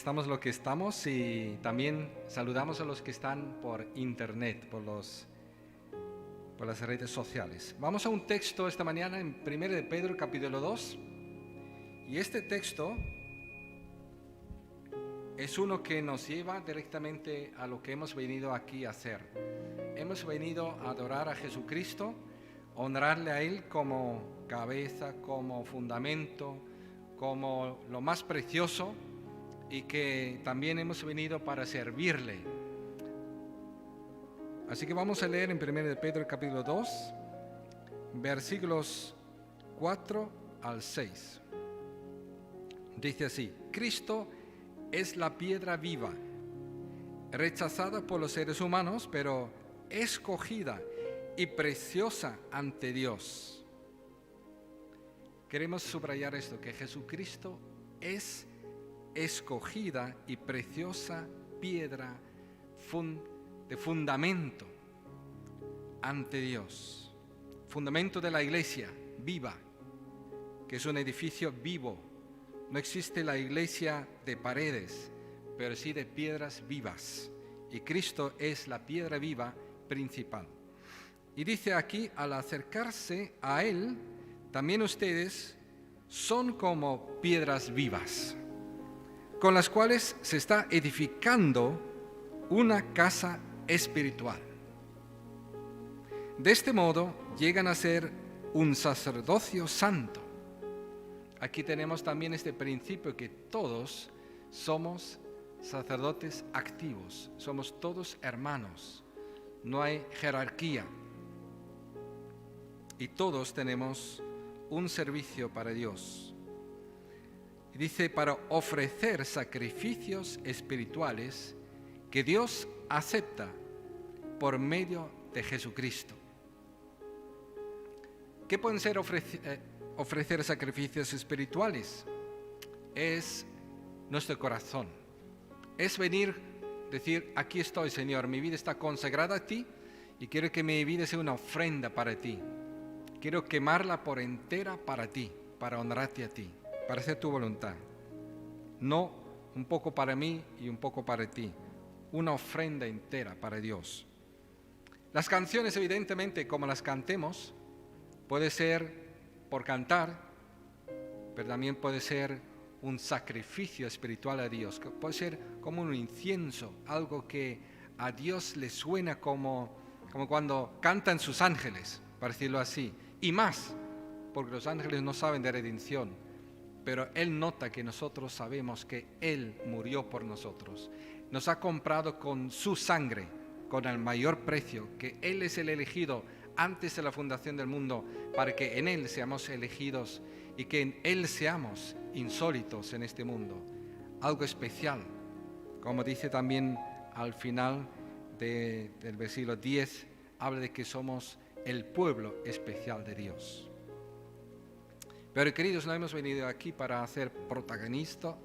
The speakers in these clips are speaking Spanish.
Estamos lo que estamos y también saludamos a los que están por internet, por las redes sociales. Vamos a un texto esta mañana en 1 de Pedro capítulo 2 y este texto es uno que nos lleva directamente a lo que hemos venido aquí a hacer. Hemos venido a adorar a Jesucristo, honrarle a Él como cabeza, como fundamento, como lo más precioso, y que también hemos venido para servirle. Así que vamos a leer en 1 de Pedro capítulo 2, versículos 4 al 6. Dice así: Cristo es la piedra viva, rechazada por los seres humanos, pero escogida y preciosa ante Dios. Queremos subrayar esto, que Jesucristo es escogida y preciosa piedra de fundamento ante Dios, fundamento de la iglesia viva, que es un edificio vivo. No existe la iglesia de paredes, pero sí de piedras vivas, y Cristo es la piedra viva principal. Y dice aquí: al acercarse a Él, también ustedes son como piedras vivas, con las cuales se está edificando una casa espiritual. De este modo llegan a ser un sacerdocio santo. Aquí tenemos también este principio, que todos somos sacerdotes activos, somos todos hermanos, no hay jerarquía y todos tenemos un servicio para Dios. Dice: para ofrecer sacrificios espirituales que Dios acepta por medio de Jesucristo. ¿Qué pueden ser ofrecer sacrificios espirituales? Es nuestro corazón. Es venir, decir: aquí estoy, Señor, mi vida está consagrada a ti y quiero que mi vida sea una ofrenda para ti. Quiero quemarla por entera para ti, para honrarte a ti, para hacer tu voluntad. No un poco para mí y un poco para ti, una ofrenda entera para Dios. Las canciones, evidentemente, como las cantemos, puede ser por cantar, pero también puede ser un sacrificio espiritual a Dios, puede ser como un incienso, algo que a Dios le suena como cuando cantan sus ángeles, para decirlo así, y más, porque los ángeles no saben de redención, pero Él nota que nosotros sabemos que Él murió por nosotros, nos ha comprado con su sangre, con el mayor precio, que Él es el elegido antes de la fundación del mundo, para que en Él seamos elegidos y que en Él seamos insólitos en este mundo, algo especial, como dice también al final del versículo 10, habla de que somos el pueblo especial de Dios. Pero, queridos, no hemos venido aquí para ser protagonistas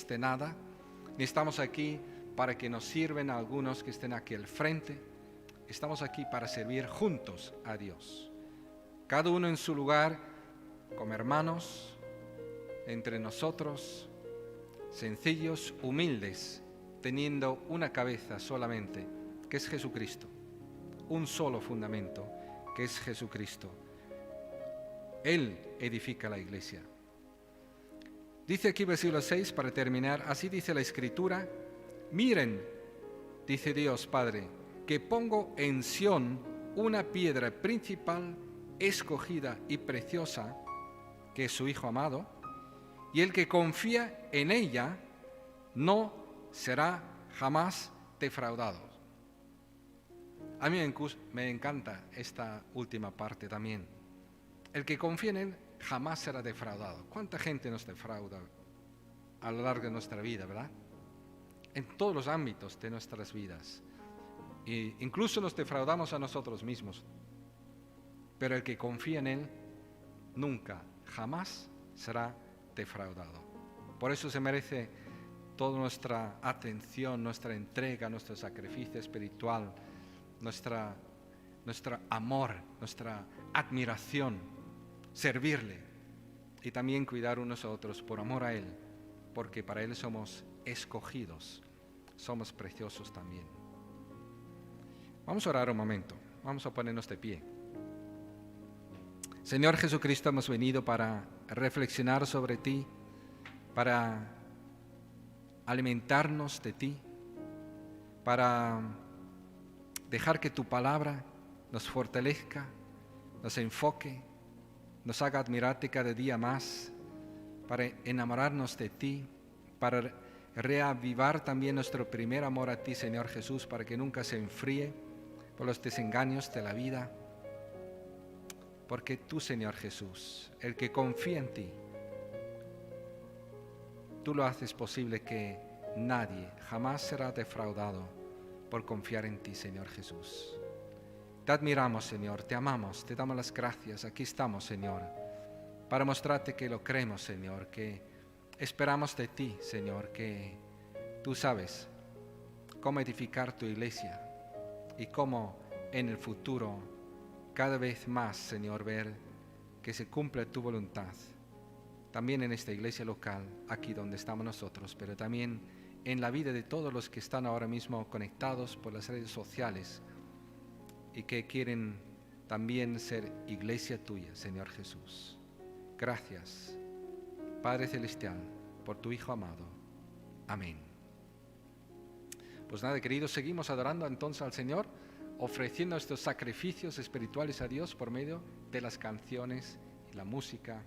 de nada, ni estamos aquí para que nos sirvan algunos que estén aquí al frente. Estamos aquí para servir juntos a Dios, cada uno en su lugar, como hermanos, entre nosotros, sencillos, humildes, teniendo una cabeza solamente, que es Jesucristo, un solo fundamento, que es Jesucristo. Él edifica la iglesia. Dice aquí versículo 6, para terminar: así dice la Escritura: miren, dice Dios Padre, que pongo en Sión una piedra principal, escogida y preciosa, que es su Hijo amado, y el que confía en ella no será jamás defraudado. A mí me encanta esta última parte también. El que confía en Él jamás será defraudado. ¿Cuánta gente nos defrauda a lo largo de nuestra vida, verdad? En todos los ámbitos de nuestras vidas. E incluso nos defraudamos a nosotros mismos. Pero el que confía en Él nunca, jamás será defraudado. Por eso se merece toda nuestra atención, nuestra entrega, nuestro sacrificio espiritual, nuestro amor, nuestra admiración, servirle y también cuidar unos a otros por amor a Él, porque para Él somos escogidos, somos preciosos también. Vamos a orar un momento, vamos a ponernos de pie. Señor Jesucristo, hemos venido para reflexionar sobre ti, para alimentarnos de ti, para dejar que tu palabra nos fortalezca, nos enfoque, nos haga admirarte cada día más, para enamorarnos de ti, para reavivar también nuestro primer amor a ti, Señor Jesús, para que nunca se enfríe por los desengaños de la vida. Porque tú, Señor Jesús, el que confía en ti, tú lo haces posible que nadie jamás será defraudado por confiar en ti, Señor Jesús. Te admiramos, Señor, te amamos, te damos las gracias. Aquí estamos, Señor, para mostrarte que lo creemos, Señor, que esperamos de ti, Señor, que tú sabes cómo edificar tu iglesia y cómo en el futuro cada vez más, Señor, ver que se cumple tu voluntad, también en esta iglesia local, aquí donde estamos nosotros, pero también en la vida de todos los que están ahora mismo conectados por las redes sociales y que quieren también ser iglesia tuya, Señor Jesús. Gracias, Padre Celestial, por tu Hijo amado. Amén. Pues nada, queridos, seguimos adorando entonces al Señor, ofreciendo estos sacrificios espirituales a Dios por medio de las canciones y la música.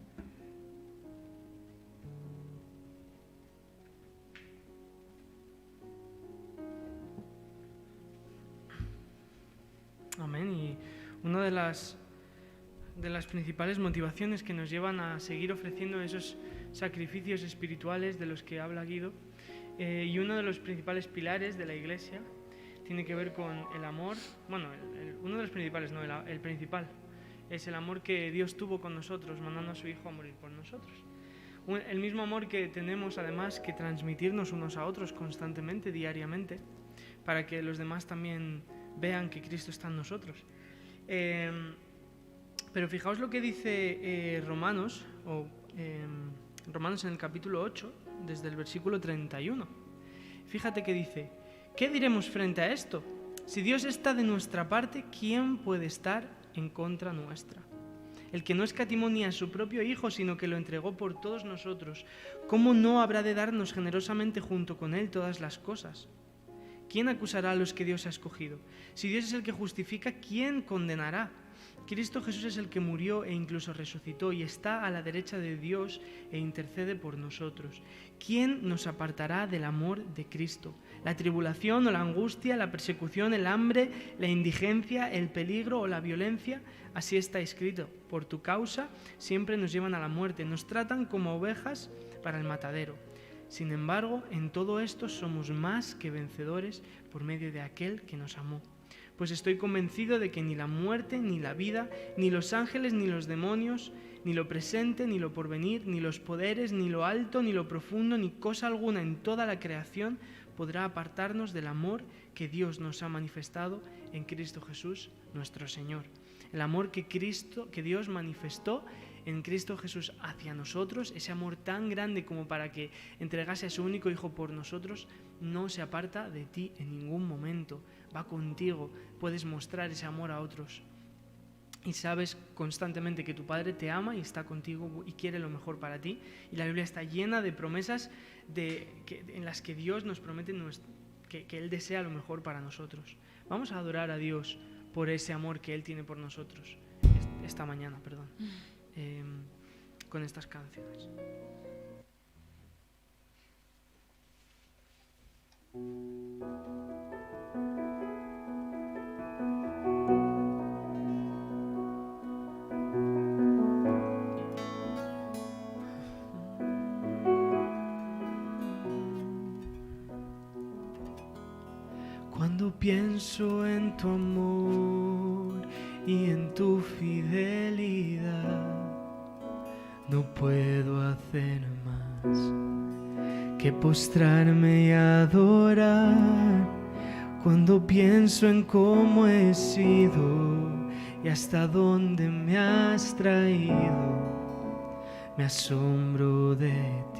Amén. Y una de las principales motivaciones que nos llevan a seguir ofreciendo esos sacrificios espirituales de los que habla Guido, y uno de los principales pilares de la Iglesia tiene que ver con el amor. Bueno, uno de los principales, no, el principal, es el amor que Dios tuvo con nosotros, mandando a su Hijo a morir por nosotros. El mismo amor que tenemos además que transmitirnos unos a otros constantemente, diariamente, para que los demás también vean que Cristo está en nosotros. Pero fijaos lo que dice Romanos en el capítulo 8, desde el versículo 31. Fíjate que dice: ¿qué diremos frente a esto? Si Dios está de nuestra parte, ¿quién puede estar en contra nuestra? El que no escatimó ni a su propio Hijo, sino que lo entregó por todos nosotros, ¿cómo no habrá de darnos generosamente junto con Él todas las cosas? ¿Quién acusará a los que Dios ha escogido? Si Dios es el que justifica, ¿quién condenará? Cristo Jesús es el que murió e incluso resucitó y está a la derecha de Dios e intercede por nosotros. ¿Quién nos apartará del amor de Cristo? ¿La tribulación o la angustia, la persecución, el hambre, la indigencia, el peligro o la violencia? Así está escrito: por tu causa siempre nos llevan a la muerte, nos tratan como ovejas para el matadero. Sin embargo, en todo esto somos más que vencedores por medio de aquel que nos amó. Pues estoy convencido de que ni la muerte, ni la vida, ni los ángeles, ni los demonios, ni lo presente, ni lo porvenir, ni los poderes, ni lo alto, ni lo profundo, ni cosa alguna en toda la creación podrá apartarnos del amor que Dios nos ha manifestado en Cristo Jesús, nuestro Señor. El amor que Dios manifestó en Cristo Jesús hacia nosotros, ese amor tan grande como para que entregase a su único Hijo por nosotros, no se aparta de ti en ningún momento. Va contigo, puedes mostrar ese amor a otros. Y sabes constantemente que tu Padre te ama y está contigo y quiere lo mejor para ti. Y la Biblia está llena de promesas en las que Dios nos promete que Él desea lo mejor para nosotros. Vamos a adorar a Dios por ese amor que Él tiene por nosotros esta mañana, con estas canciones. Cuando pienso en tu amor y en tu fidelidad, no puedo hacer más que postrarme y adorar. Cuando pienso en cómo he sido y hasta dónde me has traído, me asombro de ti.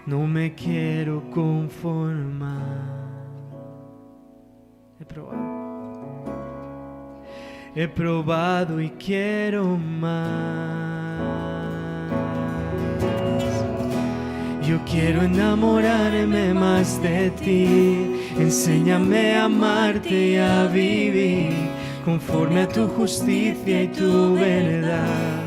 no me quiero conformar. He probado y quiero más. Yo quiero enamorarme más de ti. Enséñame a amarte y a vivir conforme a tu justicia y tu verdad.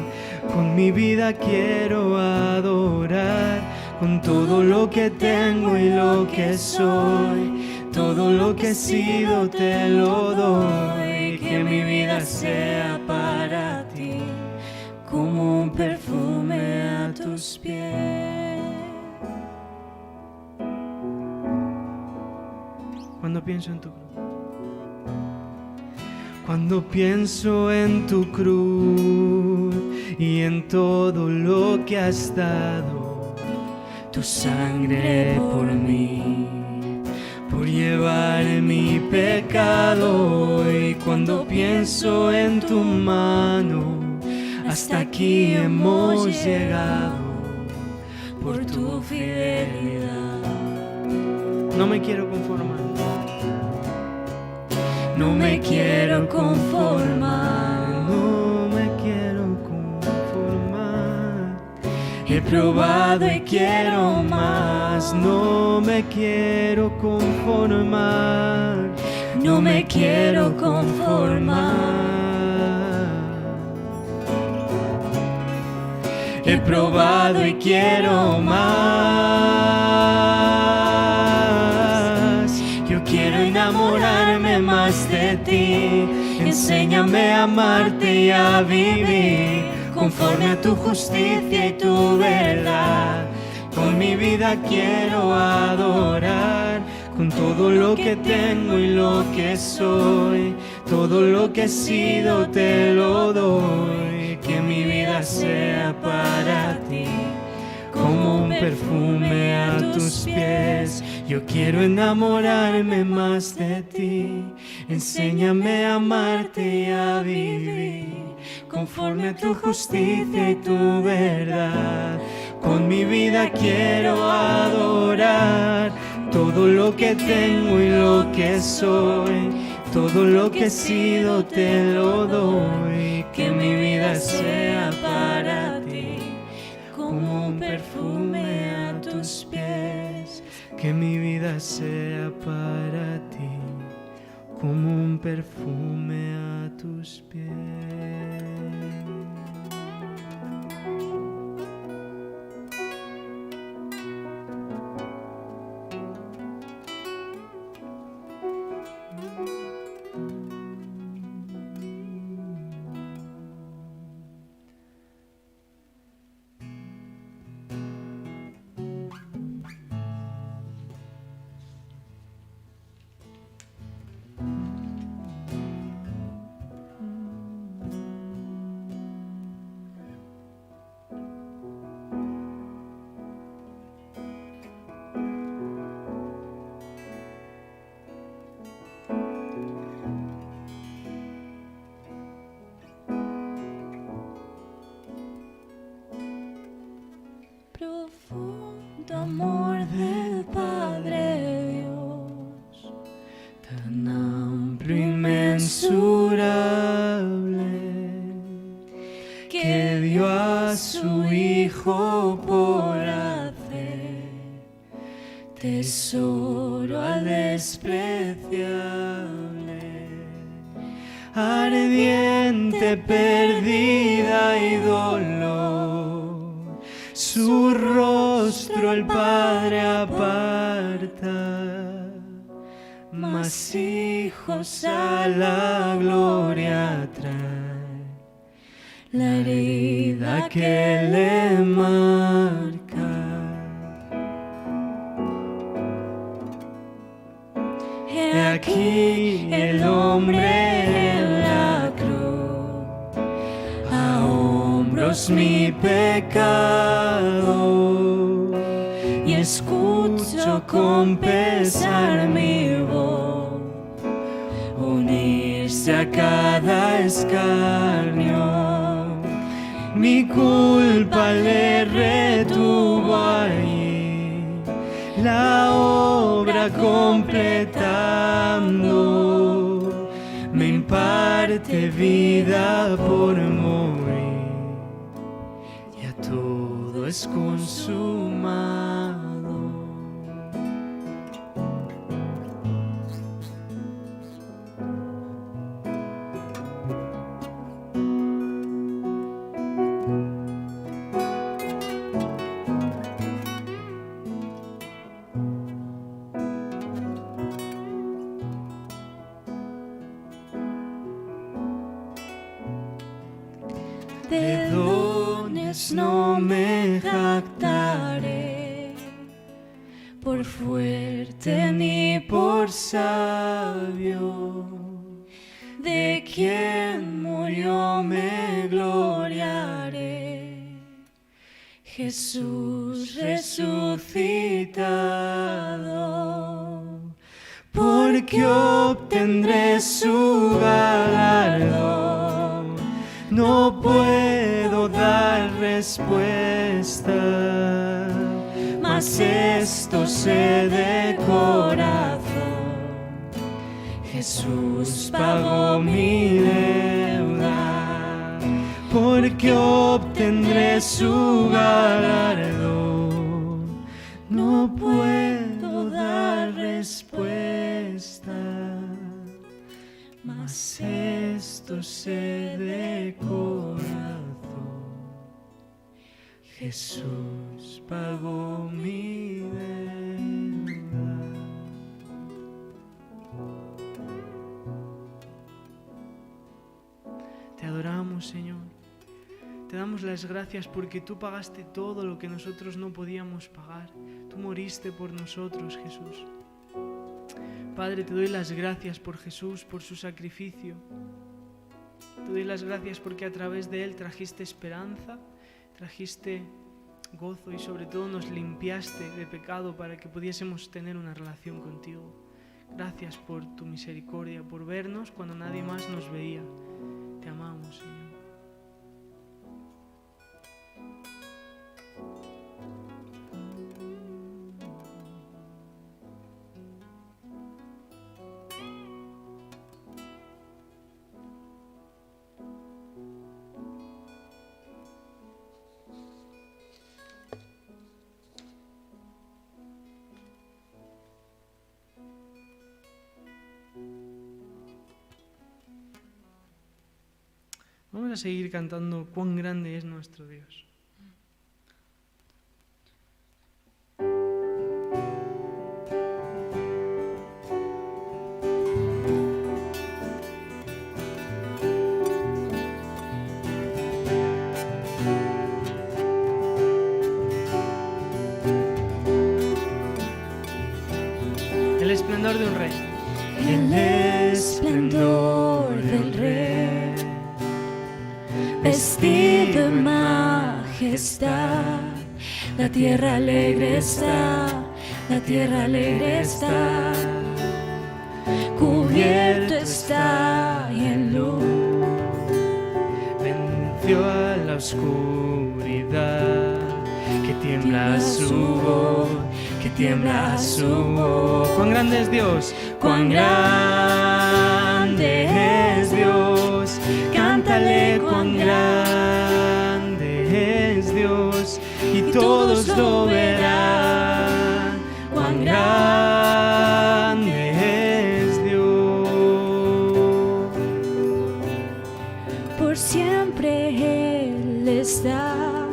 Con mi vida quiero adorar, con todo lo que tengo y lo que soy. Todo lo que he sido te lo doy. Que mi vida sea para ti como un perfume a tus pies. Cuando pienso en tu cruz, cuando pienso en tu cruz y en todo lo que has dado, tu sangre por mí, por llevar mi pecado. Y cuando pienso en tu mano, hasta aquí hemos llegado por tu fidelidad. No me quiero conformar. No me quiero conformar. No me quiero conformar. He probado y quiero más. No me quiero conformar. No me quiero conformar. He probado y quiero más. Yo quiero enamorarme más de ti. Enséñame a amarte y a vivir conforme a tu justicia y tu verdad. Con mi vida quiero adorar, con todo lo que tengo y lo que soy. Todo lo que he sido te lo doy. Que mi vida sea para ti como un perfume a tus pies. Yo quiero enamorarme más de ti. Enséñame a amarte y a vivir conforme a tu justicia y tu verdad. Con mi vida quiero adorar, todo lo que tengo y lo que soy. Todo lo que he sido te lo doy. Que mi vida sea para ti como un perfume a tus pies. Que mi vida sea para ti como un perfume a tus pies. Profundo amor del Padre Dios, tan amplio, inmensurable, que dio a su Hijo por hacer tesoro al despreciable, ardiente, perdida y dolor. Su rostro el Padre aparta, mas hijos a la gloria trae la herida que le marca. He aquí el hombre en la cruz, a hombros mi pecado, y escucho con pesar mi voz unirse a cada escarnio. Mi culpa le retuvo allí, la obra completando, me imparte vida por morir, ya todo es consumado. De dones no me jactaré, por fuerte ni por sabio. De quien murió me gloriaré, Jesús resucitado, porque obtendré su galardón. No puedo dar respuesta, mas esto sé de corazón: Jesús pagó mi deuda, porque obtendré su galardón. No puedo dar respuesta, mas esto sé de corazón: Jesús pagó mi deuda. Te adoramos, Señor. Te damos las gracias porque tú pagaste todo lo que nosotros no podíamos pagar. Tú moriste por nosotros, Jesús. Padre, te doy las gracias por Jesús, por su sacrificio. Te doy las gracias porque a través de Él trajiste esperanza, trajiste gozo y sobre todo nos limpiaste de pecado para que pudiésemos tener una relación contigo. Gracias por tu misericordia, por vernos cuando nadie más nos veía. Te amamos, Señor. Vamos a seguir cantando cuán grande es nuestro Dios. El esplendor de un rey. El esplendor del rey, vestido en majestad, la tierra alegre está, la tierra alegre está, cubierto está en luz. Venció a la oscuridad, que tiembla su voz, que tiembla su voz. ¡Cuán grande es Dios! Cuán grande es Dios, cántale cuán grande es Dios, y todos lo verán. Cuán grande es Dios. Por siempre Él está,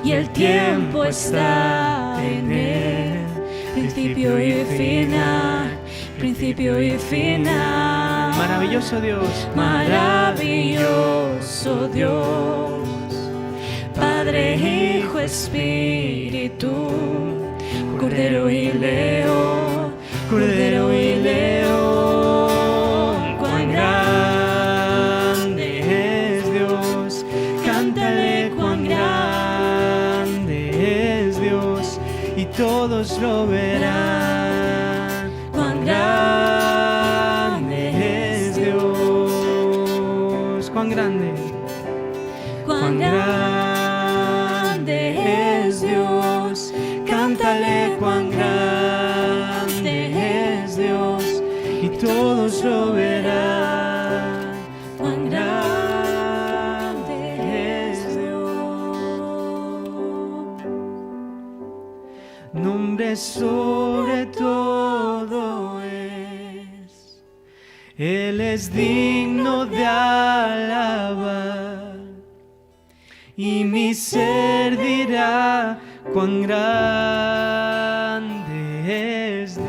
y el tiempo está en Él, principio y final, principio y final. Maravilloso Dios, maravilloso Dios, Padre, Hijo, Espíritu, Cordero y León, Cordero y León. Cuán grande es Dios, cántale cuán grande es Dios, y todos lo verán. Cuán grande es Dios, cuán grande, cuán grande es Dios, cántale sobre todo es. Él es digno de alabar, y mi ser dirá cuán grande es Dios.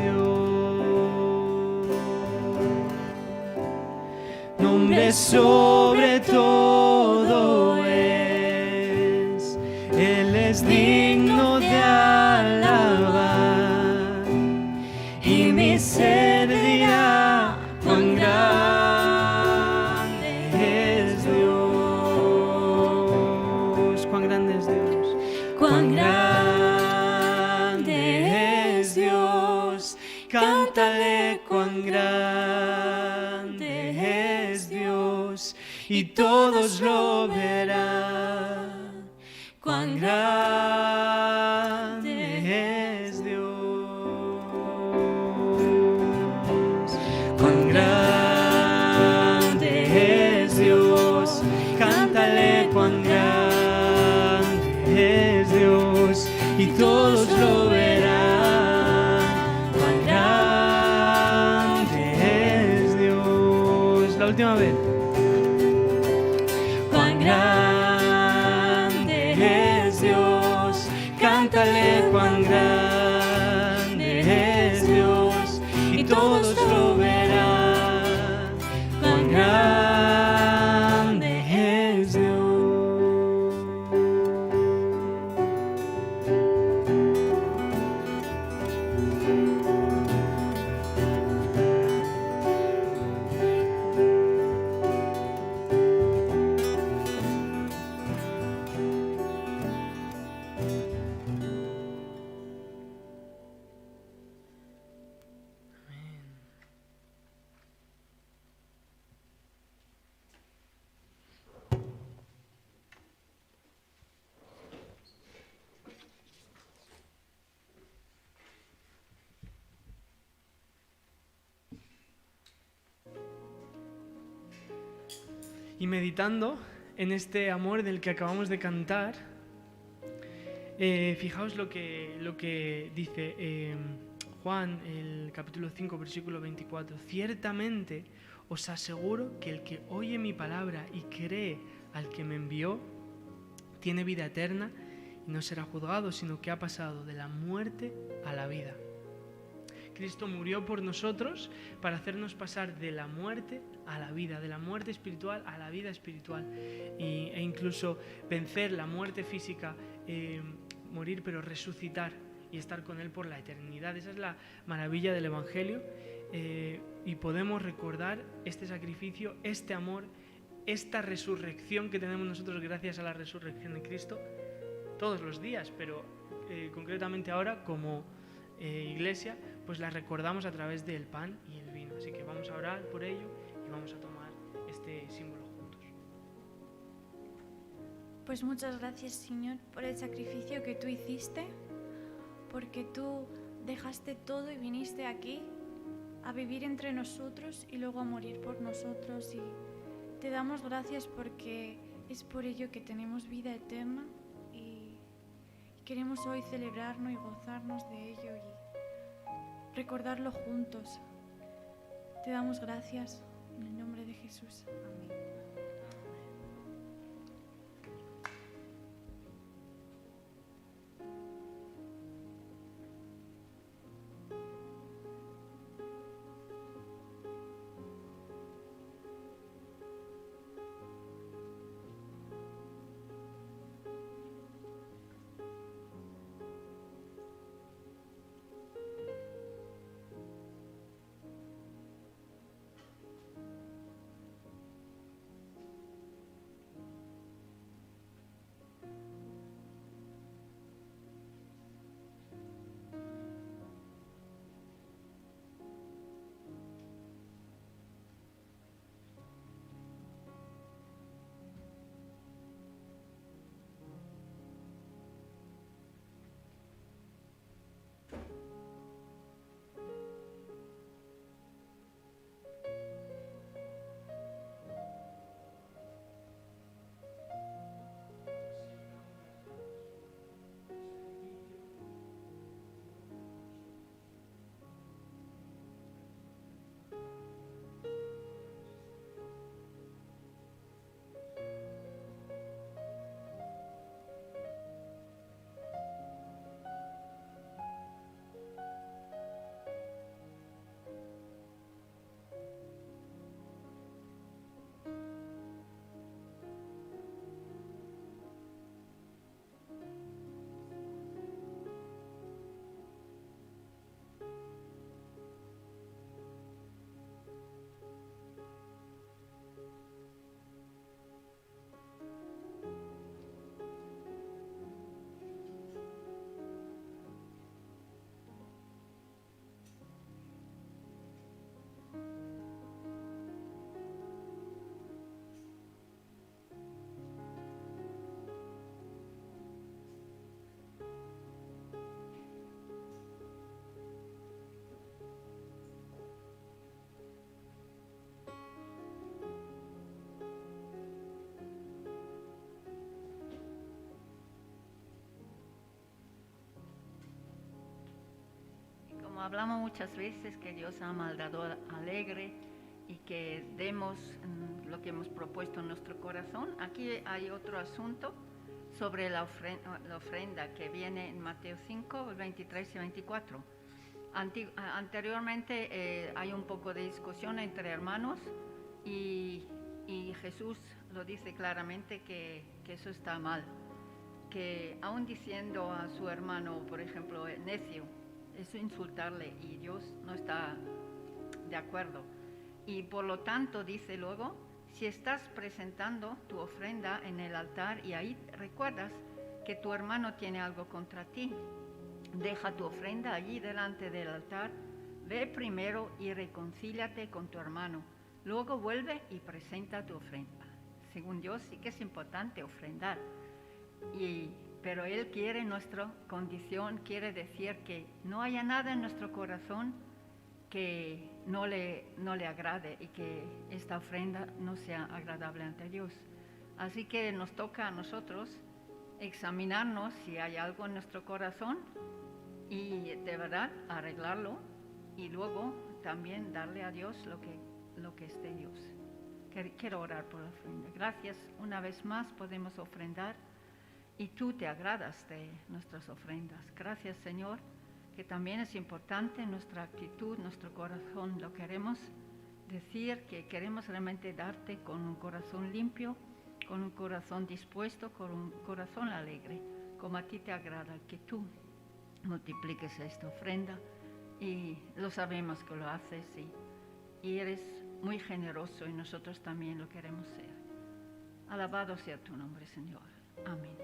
Nombre sobre todo es. Él es digno de alabar, y mi ser dirá cuán grande es Dios. Cuán grande es Dios. Cuán grande es Dios. Cántale cuán grande es Dios, y todos lo verán. Cuán grande es Dios. Cuán grande es Dios. Cántale cuán grande es Dios, y todos lo verán. Cuán grande es Dios. La última vez. Cuán grande es Dios. Cántale cuán grande es Dios, y todos lo verán. Cuán grande es Dios. Y meditando en este amor del que acabamos de cantar, fijaos lo que dice Juan, el capítulo 5, versículo 24. Ciertamente os aseguro que el que oye mi palabra y cree al que me envió, tiene vida eterna y no será juzgado, sino que ha pasado de la muerte a la vida. Cristo murió por nosotros para hacernos pasar de la muerte a la vida, de la muerte espiritual a la vida espiritual, e incluso vencer la muerte física, morir pero resucitar y estar con Él por la eternidad. Esa es la maravilla del Evangelio, y podemos recordar este sacrificio, este amor, esta resurrección que tenemos nosotros gracias a la resurrección de Cristo todos los días, pero concretamente ahora como iglesia, pues la recordamos a través del pan y el vino. Así que vamos a orar por ello y vamos a tomar este símbolo juntos. Pues muchas gracias, Señor, por el sacrificio que tú hiciste, porque tú dejaste todo y viniste aquí a vivir entre nosotros y luego a morir por nosotros. Y te damos gracias porque es por ello que tenemos vida eterna, y queremos hoy celebrarnos y gozarnos de ello y recordarlo juntos. Te damos gracias en el nombre de Jesús. Amén. hablamos muchas veces que Dios ama al dador alegre y que demos lo que hemos propuesto en nuestro corazón. Aquí hay otro asunto sobre la ofrenda que viene en Mateo 5, 23 y 24. Anteriormente hay un poco de discusión entre hermanos y Jesús lo dice claramente que eso está mal. Que aún diciendo a su hermano, por ejemplo, necio, es insultarle y Dios no está de acuerdo. Y por lo tanto dice luego, si estás presentando tu ofrenda en el altar y ahí recuerdas que tu hermano tiene algo contra ti, deja tu ofrenda allí delante del altar, ve primero y reconcíliate con tu hermano, luego vuelve y presenta tu ofrenda. Según Dios sí que es importante ofrendar, pero Él quiere nuestra condición, quiere decir que no haya nada en nuestro corazón que no le agrade y que esta ofrenda no sea agradable ante Dios. Así que nos toca a nosotros examinarnos si hay algo en nuestro corazón y de verdad arreglarlo y luego también darle a Dios lo que es de Dios. Quiero orar por la ofrenda. Gracias, una vez más podemos ofrendar y tú te agradas de nuestras ofrendas. Gracias, Señor, que también es importante nuestra actitud, nuestro corazón. Lo queremos decir que queremos realmente darte con un corazón limpio, con un corazón dispuesto, con un corazón alegre, como a ti te agrada, que tú multipliques esta ofrenda y lo sabemos que lo haces y eres muy generoso y nosotros también lo queremos ser. Alabado sea tu nombre, Señor. Amén.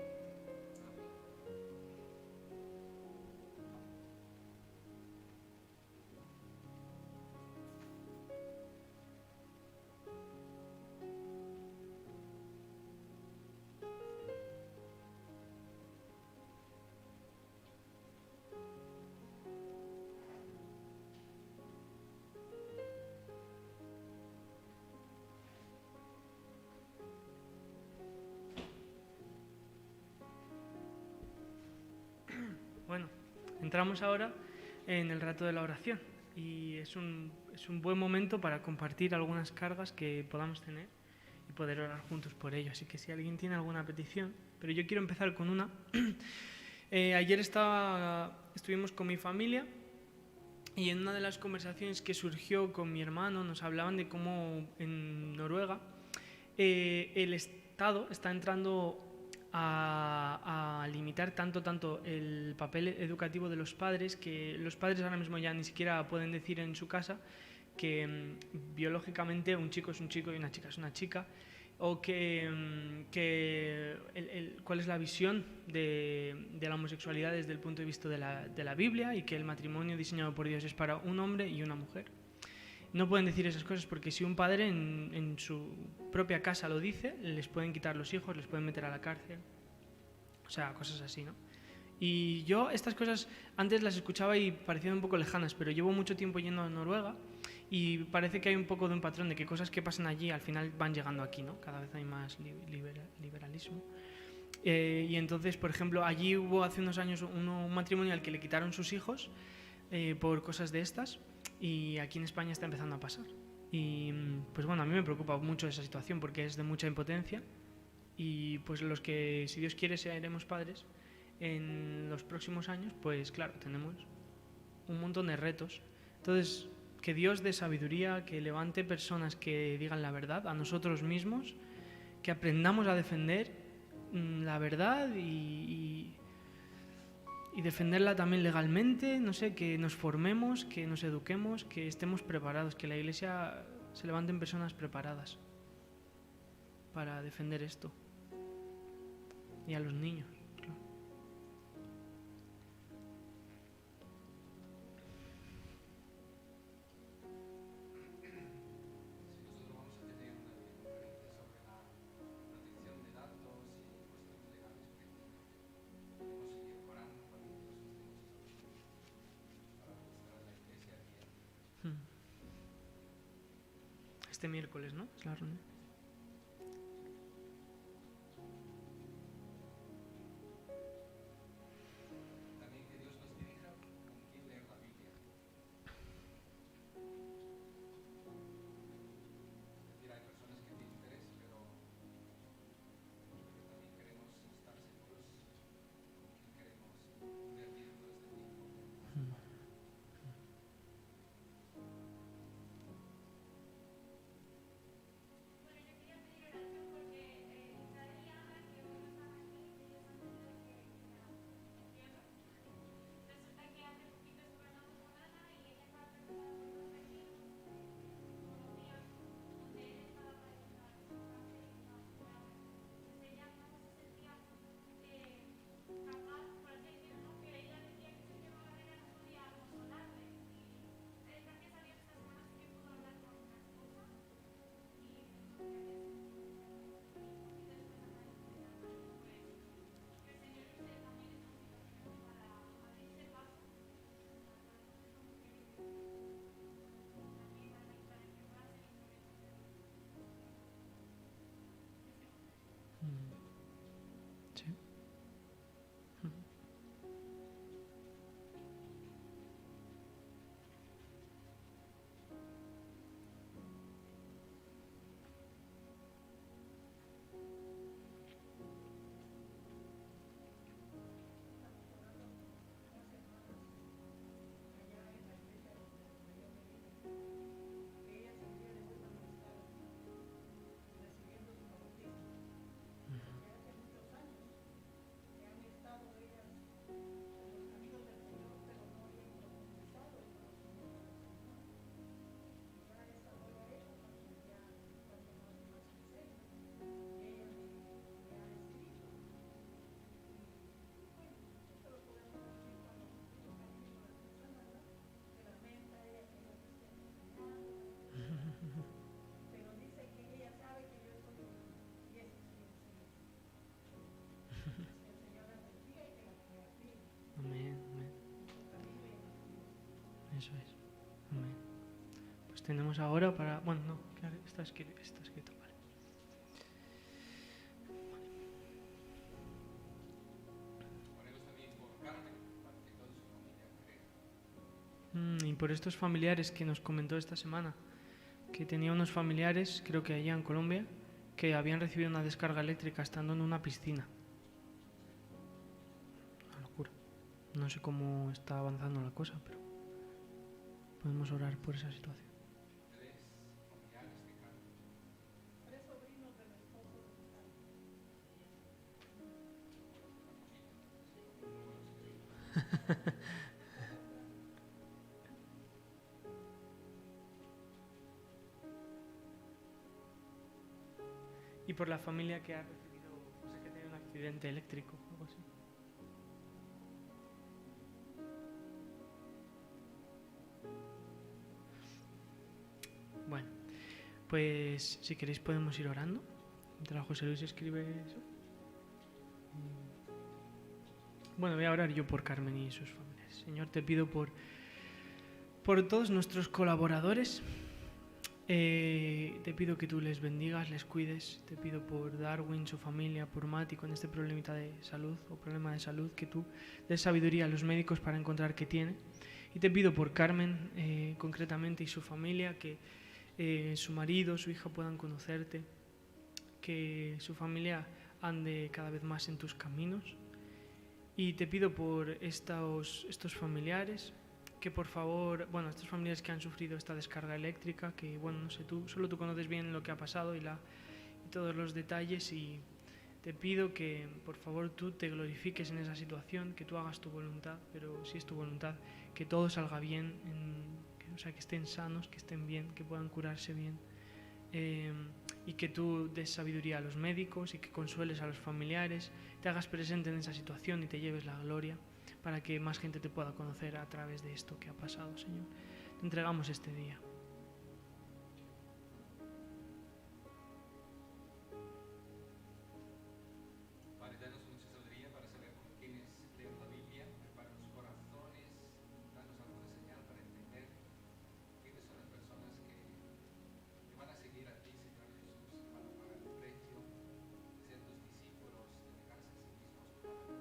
Bueno, entramos ahora en el rato de la oración y es un buen momento para compartir algunas cargas que podamos tener y poder orar juntos por ello. Así que si alguien tiene alguna petición, pero yo quiero empezar con una. Ayer estuvimos con mi familia y en una de las conversaciones que surgió con mi hermano nos hablaban de cómo en Noruega el Estado está entrando a limitar tanto el papel educativo de los padres, que los padres ahora mismo ya ni siquiera pueden decir en su casa que biológicamente un chico es un chico y una chica es una chica, o cuál es la visión de la homosexualidad desde el punto de vista de la Biblia, y que el matrimonio diseñado por Dios es para un hombre y una mujer. No pueden decir esas cosas porque si un padre en su propia casa lo dice, les pueden quitar los hijos, les pueden meter a la cárcel. O sea, cosas así, ¿no? Y yo estas cosas antes las escuchaba y parecían un poco lejanas, pero llevo mucho tiempo yendo a Noruega y parece que hay un poco de un patrón de que cosas que pasan allí al final van llegando aquí, ¿no? Cada vez hay más liberalismo. Y entonces, por ejemplo, allí hubo hace unos años un matrimonio al que le quitaron sus hijos por cosas de estas. Y aquí en España está empezando a pasar. Y pues bueno, a mí me preocupa mucho esa situación porque es de mucha impotencia. Y pues los que, si Dios quiere, seremos padres en los próximos años, pues claro, tenemos un montón de retos. Entonces, que Dios dé sabiduría, que levante personas que digan la verdad a nosotros mismos, que aprendamos a defender la verdad y defenderla también legalmente, no sé, que nos formemos, que nos eduquemos, que estemos preparados, que la Iglesia se levanten personas preparadas para defender esto. Y a los niños, claro. Este miércoles, ¿no? Es la reunión. También que Dios nos dirija con quién leer la Biblia. Eso es. Amén. Pues tenemos ahora para... Bueno, no, claro, está escrito, vale. Y por estos familiares que nos comentó esta semana, que tenía unos familiares, creo que allá en Colombia, que habían recibido una descarga eléctrica estando en una piscina. Una locura. No sé cómo está avanzando la cosa, pero podemos orar por esa situación. Y por la familia que ha recibido, o sea, que ha tenido un accidente eléctrico o algo así. Bueno, pues si queréis podemos ir orando. Mientras José Luis escribe eso. Bueno, voy a orar yo por Carmen y sus familiares. Señor, te pido por todos nuestros colaboradores. Te pido que tú les bendigas, les cuides. Te pido por Darwin, su familia, por Mati con este problemita de salud o problema de salud, que tú des sabiduría a los médicos para encontrar qué tiene. Y te pido por Carmen concretamente y su familia, que su marido, su hija puedan conocerte, que su familia ande cada vez más en tus caminos. Y te pido por estos familiares, que por favor, bueno, estos familiares que han sufrido esta descarga eléctrica, que bueno, no sé, solo tú conoces bien lo que ha pasado y todos los detalles, y te pido que por favor tú te glorifiques en esa situación, que tú hagas tu voluntad, pero si es tu voluntad, que todo salga bien, o sea, que estén sanos, que estén bien, que puedan curarse bien, y que tú des sabiduría a los médicos y que consueles a los familiares, te hagas presente en esa situación y te lleves la gloria, para que más gente te pueda conocer a través de esto que ha pasado, Señor. Te entregamos este día. Padre, danos mucha sabiduría para saber con quiénes leen la Biblia, prepara los corazones, danos alguna señal para entender quiénes son las personas que van a seguir a ti, Señor Jesús, que van a pagar el precio de ser tus discípulos, de dejarse a sí mismos para la cruz.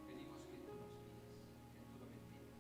Pedimos que tú nos guíes, que tú lo bendigas.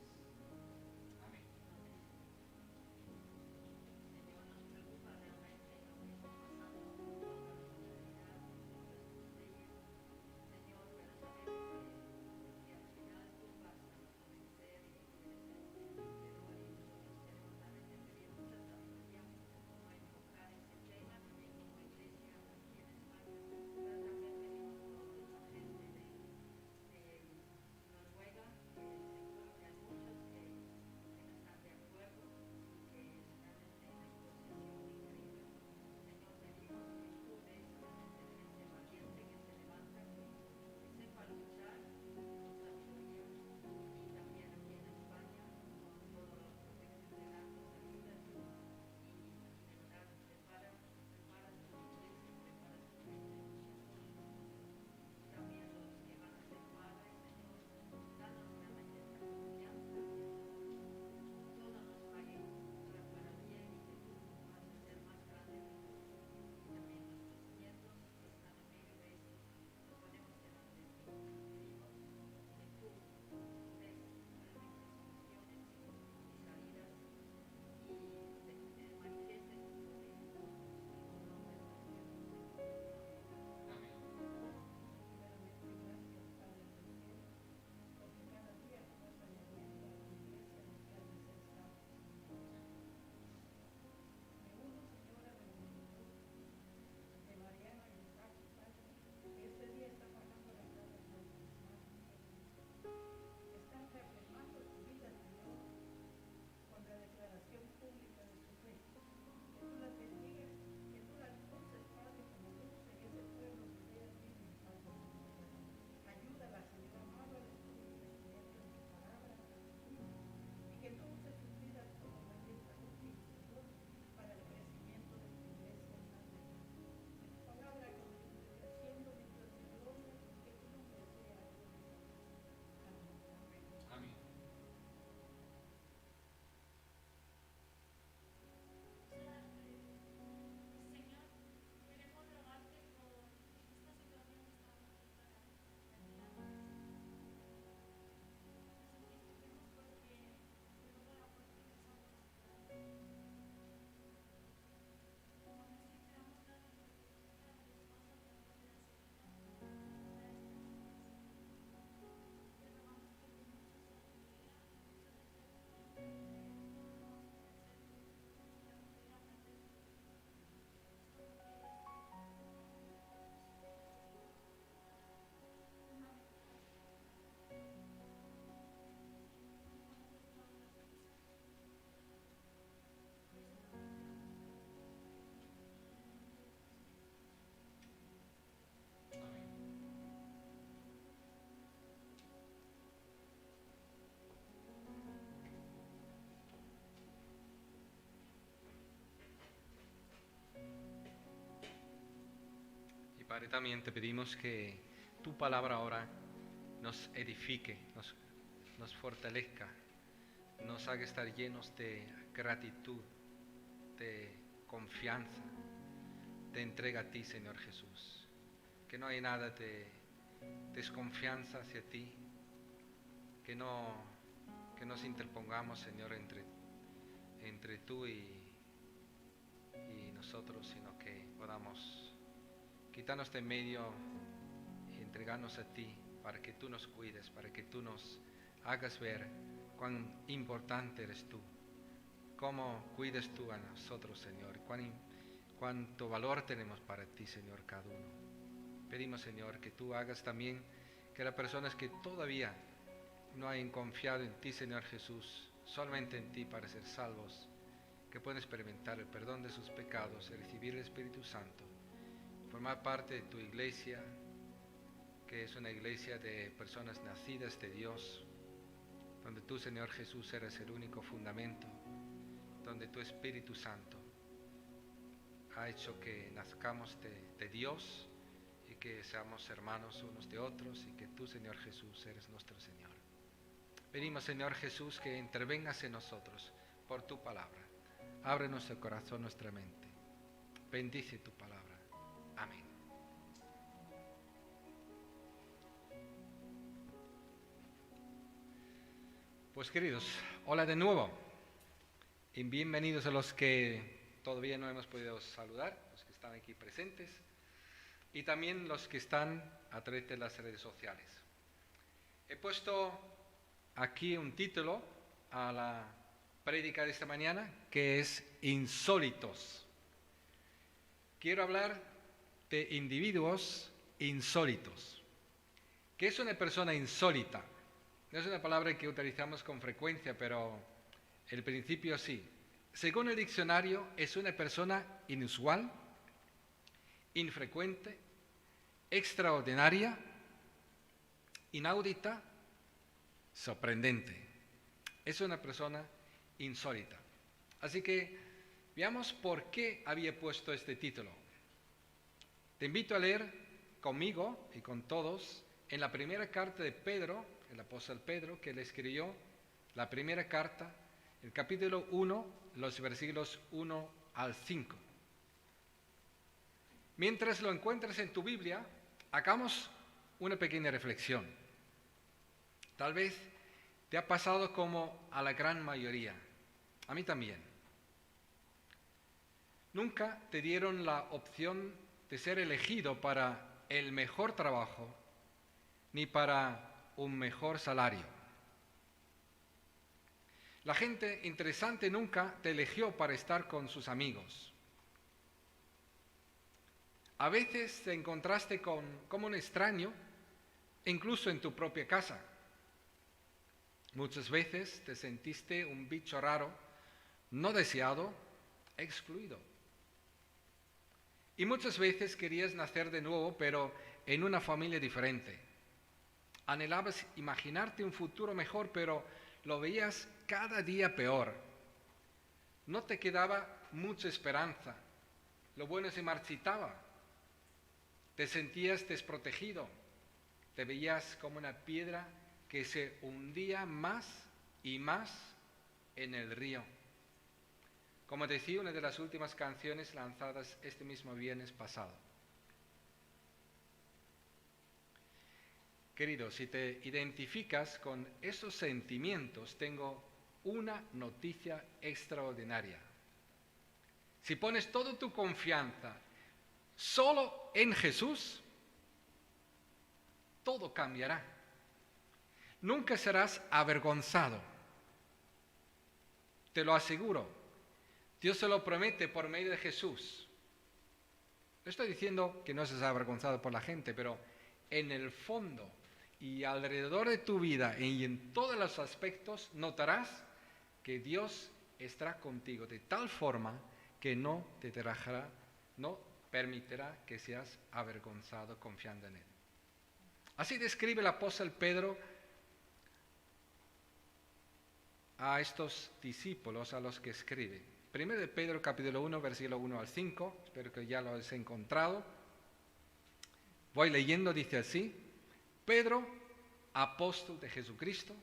Padre, también te pedimos que tu palabra ahora nos edifique, nos fortalezca, nos haga estar llenos de gratitud, de confianza, de entrega a ti, Señor Jesús. Que no hay nada de desconfianza hacia ti, que nos interpongamos, Señor, entre tú y nosotros, sino que podamos quitarnos de medio y entregarnos a ti para que tú nos cuides, para que tú nos hagas ver cuán importante eres tú, cómo cuides tú a nosotros, Señor, cuánto valor tenemos para ti, Señor, cada uno. Pedimos, Señor, que tú hagas también que las personas que todavía no hayan confiado en ti, Señor Jesús, solamente en ti para ser salvos, que puedan experimentar el perdón de sus pecados y recibir el Espíritu Santo, formar parte de tu iglesia, que es una iglesia de personas nacidas de Dios, donde tú, Señor Jesús, eres el único fundamento, donde tu Espíritu Santo ha hecho que nazcamos de Dios y que seamos hermanos unos de otros y que tú, Señor Jesús, eres nuestro Señor. Pedimos, Señor Jesús, que intervengas en nosotros por tu palabra. Abre nuestro corazón, nuestra mente. Bendice tu palabra. Amén. Pues queridos, hola de nuevo. Y bienvenidos a los que todavía no hemos podido saludar, los que están aquí presentes, y también los que están a través de las redes sociales. He puesto aquí un título a la prédica de esta mañana, que es Insólitos. Quiero hablar de individuos insólitos. ¿Qué es una persona insólita? No es una palabra que utilizamos con frecuencia, pero el principio sí. Según el diccionario, es una persona inusual, infrecuente, extraordinaria, inaudita, sorprendente. Es una persona insólita. Así que veamos por qué había puesto este título. Te invito a leer conmigo y con todos en la primera carta de Pedro, el apóstol Pedro, que le escribió la primera carta, el capítulo 1, los versículos 1 al 5. Mientras lo encuentras en tu Biblia, hagamos una pequeña reflexión. Tal vez te ha pasado como a la gran mayoría, a mí también. Nunca te dieron la opción de ser elegido para el mejor trabajo, ni para un mejor salario. La gente interesante nunca te eligió para estar con sus amigos. A veces te encontraste como un extraño, incluso en tu propia casa. Muchas veces te sentiste un bicho raro, no deseado, excluido. Y muchas veces querías nacer de nuevo, pero en una familia diferente. Anhelabas imaginarte un futuro mejor, pero lo veías cada día peor. No te quedaba mucha esperanza. Lo bueno se marchitaba. Te sentías desprotegido. Te veías como una piedra que se hundía más y más en el río. Como decía una de las últimas canciones lanzadas este mismo viernes pasado. Querido, si te identificas con esos sentimientos, tengo una noticia extraordinaria. Si pones toda tu confianza solo en Jesús, todo cambiará. Nunca serás avergonzado. Te lo aseguro. Dios se lo promete por medio de Jesús. No estoy diciendo que no seas avergonzado por la gente, pero en el fondo y alrededor de tu vida y en todos los aspectos notarás que Dios estará contigo de tal forma que no te dejará, no permitirá que seas avergonzado confiando en Él. Así describe el apóstol Pedro a estos discípulos a los que escribe. Primero de Pedro capítulo 1, versículo 1 al 5, espero que ya lo hayas encontrado. Voy leyendo, dice así: Pedro, apóstol de Jesucristo,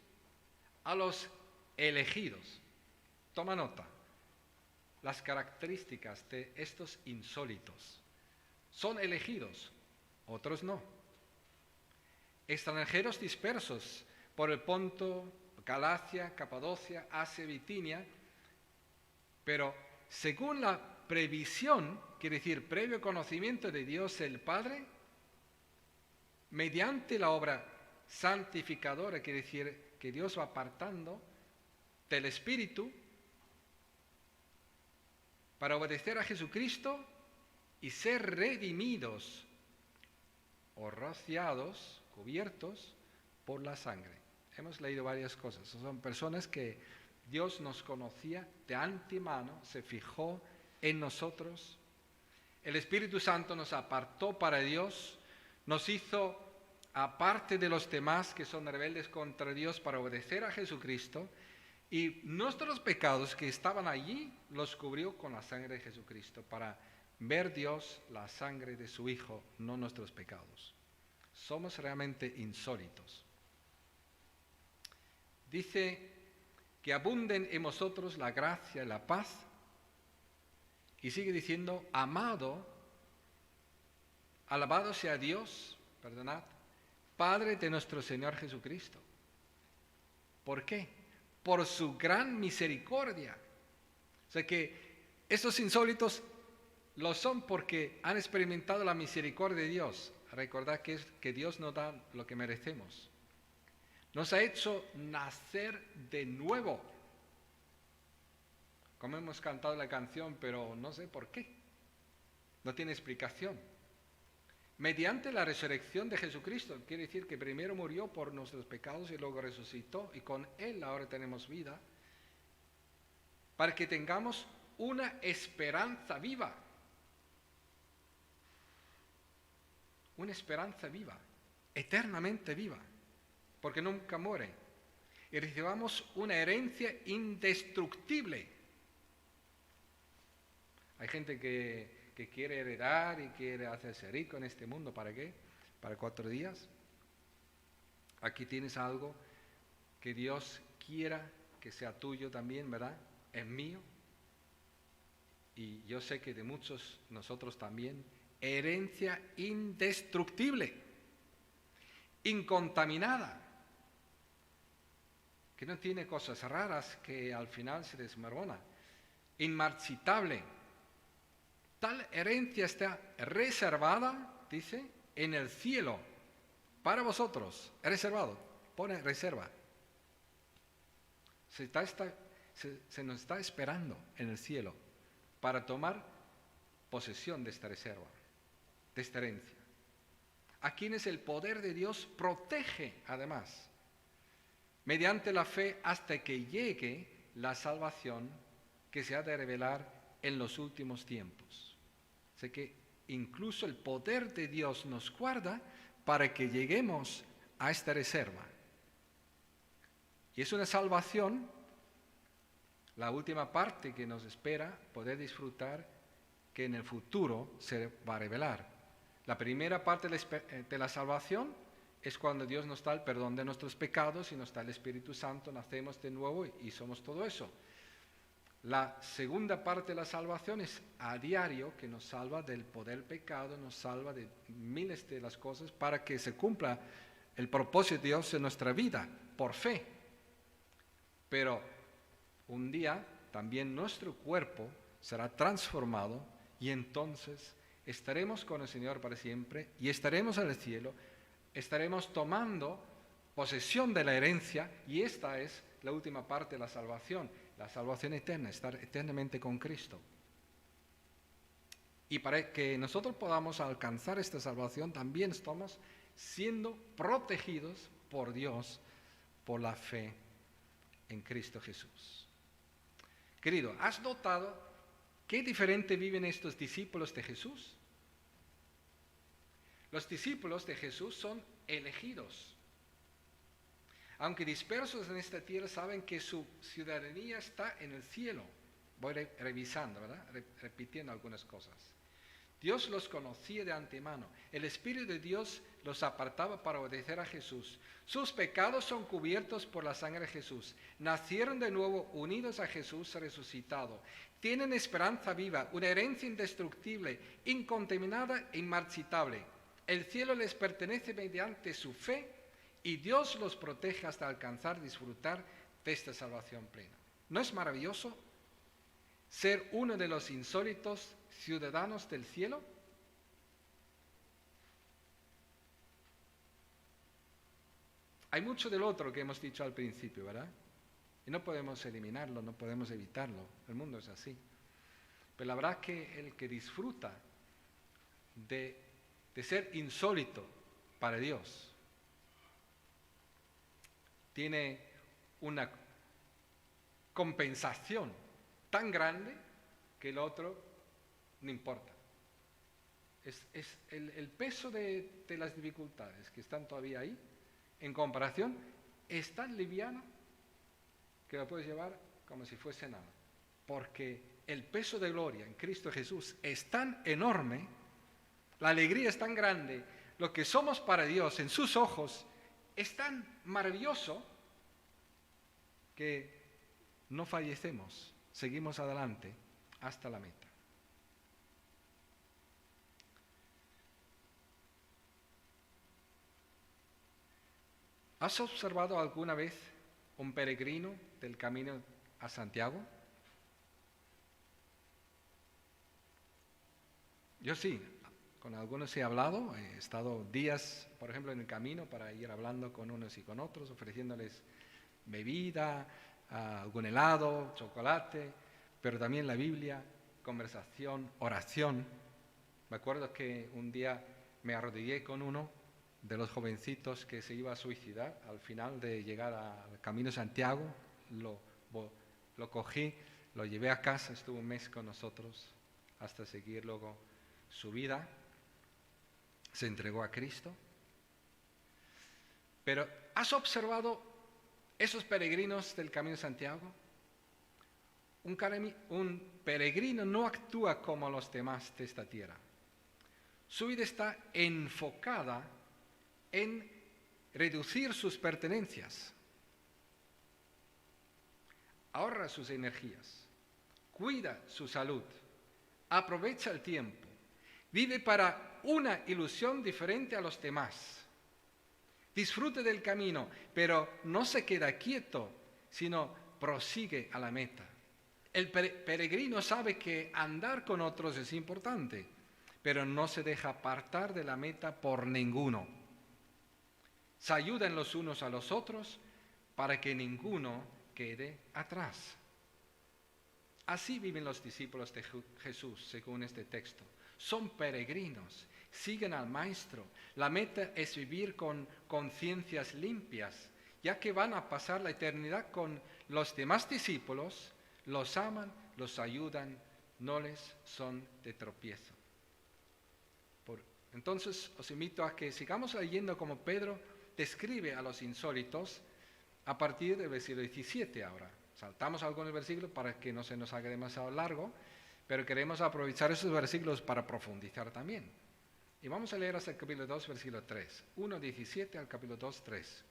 a los elegidos. Toma nota, las características de estos insólitos. Son elegidos, otros no. Extranjeros dispersos por el Ponto, Galacia, Capadocia, Asia, Bitinia, pero según la previsión, quiere decir previo conocimiento de Dios el Padre, mediante la obra santificadora, quiere decir que Dios va apartando del Espíritu para obedecer a Jesucristo y ser redimidos o rociados, cubiertos por la sangre. Hemos leído varias cosas. Son personas que Dios nos conocía de antemano, se fijó en nosotros. El Espíritu Santo nos apartó para Dios, nos hizo aparte de los demás que son rebeldes contra Dios para obedecer a Jesucristo, y nuestros pecados que estaban allí los cubrió con la sangre de Jesucristo para ver Dios la sangre de su Hijo, no nuestros pecados. Somos realmente insólitos. Dice que abunden en vosotros la gracia y la paz, y sigue diciendo: amado, alabado sea Dios, perdonad, Padre de nuestro Señor Jesucristo. ¿Por qué? Por su gran misericordia. O sea que estos insólitos lo son porque han experimentado la misericordia de Dios. Recordad que Dios nos da lo que merecemos. Nos ha hecho nacer de nuevo. Como hemos cantado la canción, pero no sé por qué. No tiene explicación. Mediante la resurrección de Jesucristo, quiere decir que primero murió por nuestros pecados y luego resucitó, y con Él ahora tenemos vida, para que tengamos una esperanza viva. Una esperanza viva, eternamente viva, porque nunca muere. Y recibamos una herencia indestructible. Hay gente que quiere heredar y quiere hacerse rico en este mundo. ¿Para qué? ¿Para 4 días? Aquí tienes algo que Dios quiera que sea tuyo también, ¿verdad? Es mío. Y yo sé que de muchos nosotros también. Herencia indestructible, incontaminada, que no tiene cosas raras que al final se desmorona, inmarcitable. Tal herencia está reservada, dice, en el cielo, para vosotros. Reservado, pone reserva. Se nos está esperando en el cielo para tomar posesión de esta reserva, de esta herencia. A quienes el poder de Dios protege, además, mediante la fe hasta que llegue la salvación que se ha de revelar en los últimos tiempos. Así que incluso el poder de Dios nos guarda para que lleguemos a esta reserva. Y es una salvación, la última parte que nos espera, poder disfrutar, que en el futuro se va a revelar. La primera parte de la salvación es cuando Dios nos da el perdón de nuestros pecados y nos da el Espíritu Santo, nacemos de nuevo y somos todo eso. La segunda parte de la salvación es a diario, que nos salva del poder del pecado, nos salva de miles de las cosas para que se cumpla el propósito de Dios en nuestra vida, por fe. Pero un día también nuestro cuerpo será transformado y entonces estaremos con el Señor para siempre y estaremos en el cielo, estaremos tomando posesión de la herencia, y esta es la última parte de la salvación eterna, estar eternamente con Cristo. Y para que nosotros podamos alcanzar esta salvación, también estamos siendo protegidos por Dios por la fe en Cristo Jesús. Querido, ¿has notado qué diferente viven estos discípulos de Jesús? Los discípulos de Jesús son elegidos. Aunque dispersos en esta tierra, saben que su ciudadanía está en el cielo. Voy revisando, ¿verdad? Repitiendo algunas cosas. Dios los conocía de antemano. El Espíritu de Dios los apartaba para obedecer a Jesús. Sus pecados son cubiertos por la sangre de Jesús. Nacieron de nuevo unidos a Jesús resucitado. Tienen esperanza viva, una herencia indestructible, incontaminada e inmarcitable. El cielo les pertenece mediante su fe y Dios los protege hasta alcanzar y disfrutar de esta salvación plena. ¿No es maravilloso ser uno de los insólitos ciudadanos del cielo? Hay mucho del otro que hemos dicho al principio, ¿verdad? Y no podemos eliminarlo, no podemos evitarlo. El mundo es así. Pero la verdad que el que disfruta de ser insólito para Dios tiene una compensación tan grande que el otro no importa. Es el peso de las dificultades que están todavía ahí, en comparación, es tan liviano que lo puedes llevar como si fuese nada. Porque el peso de gloria en Cristo Jesús es tan enorme, la alegría es tan grande, lo que somos para Dios en sus ojos es tan maravilloso que no fallecemos, seguimos adelante hasta la meta. ¿Has observado alguna vez un peregrino del camino a Santiago? Yo sí, con algunos he hablado, he estado días, por ejemplo, en el camino para ir hablando con unos y con otros, ofreciéndoles bebida, algún helado, chocolate, pero también la Biblia, conversación, oración. Me acuerdo que un día me arrodillé con uno de los jovencitos que se iba a suicidar al final de llegar al Camino de Santiago. Lo cogí, lo llevé a casa, estuvo un mes con nosotros hasta seguir luego su vida. Se entregó a Cristo. Pero ¿has observado esos peregrinos del Camino de Santiago? Un peregrino no actúa como los demás de esta tierra. Su vida está enfocada en reducir sus pertenencias. Ahorra sus energías, cuida su salud, aprovecha el tiempo, vive para una ilusión diferente a los demás. Disfruta del camino, pero no se queda quieto, sino prosigue a la meta. El peregrino sabe que andar con otros es importante, pero no se deja apartar de la meta por ninguno. Se ayudan los unos a los otros para que ninguno quede atrás. Así viven los discípulos de Jesús, según este texto. Son peregrinos, siguen al Maestro. La meta es vivir con conciencias limpias, ya que van a pasar la eternidad con los demás discípulos, los aman, los ayudan, no les son de tropiezo. Entonces os invito a que sigamos leyendo como Pedro describe a los insólitos a partir del versículo 17 ahora. Saltamos algunos versículos para que no se nos haga demasiado largo, pero queremos aprovechar esos versículos para profundizar también. Y vamos a leer hasta el capítulo 2, versículo 3. 1:17 al capítulo 2, 3.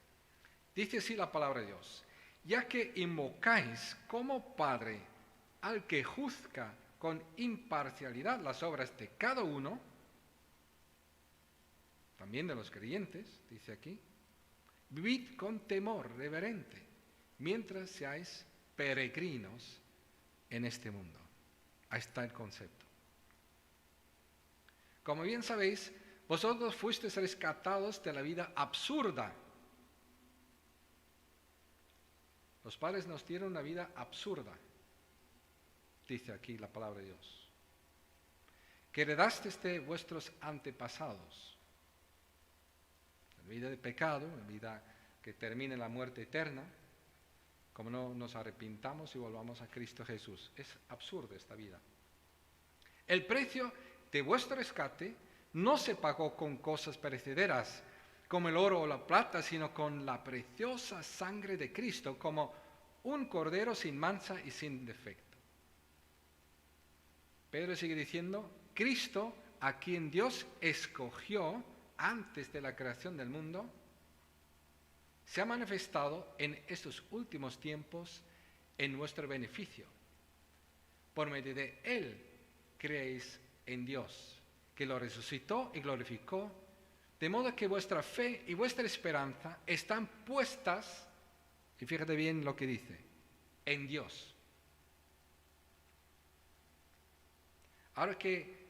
Dice así la palabra de Dios: ya que invocáis como Padre al que juzga con imparcialidad las obras de cada uno, también de los creyentes, dice aquí, vivid con temor reverente, mientras seáis peregrinos en este mundo. Ahí está el concepto. Como bien sabéis, vosotros fuisteis rescatados de la vida absurda. Los padres nos dieron una vida absurda, dice aquí la palabra de Dios, que heredasteis de vuestros antepasados. Vida de pecado, una vida que termina en la muerte eterna, como no nos arrepintamos y volvamos a Cristo Jesús. Es absurda esta vida. El precio de vuestro rescate no se pagó con cosas perecederas, como el oro o la plata, sino con la preciosa sangre de Cristo, como un cordero sin mancha y sin defecto. Pedro sigue diciendo: Cristo a quien Dios escogió antes de la creación del mundo, se ha manifestado en estos últimos tiempos en vuestro beneficio. Por medio de Él creéis en Dios, que lo resucitó y glorificó, de modo que vuestra fe y vuestra esperanza están puestas, y fíjate bien lo que dice, en Dios. Ahora que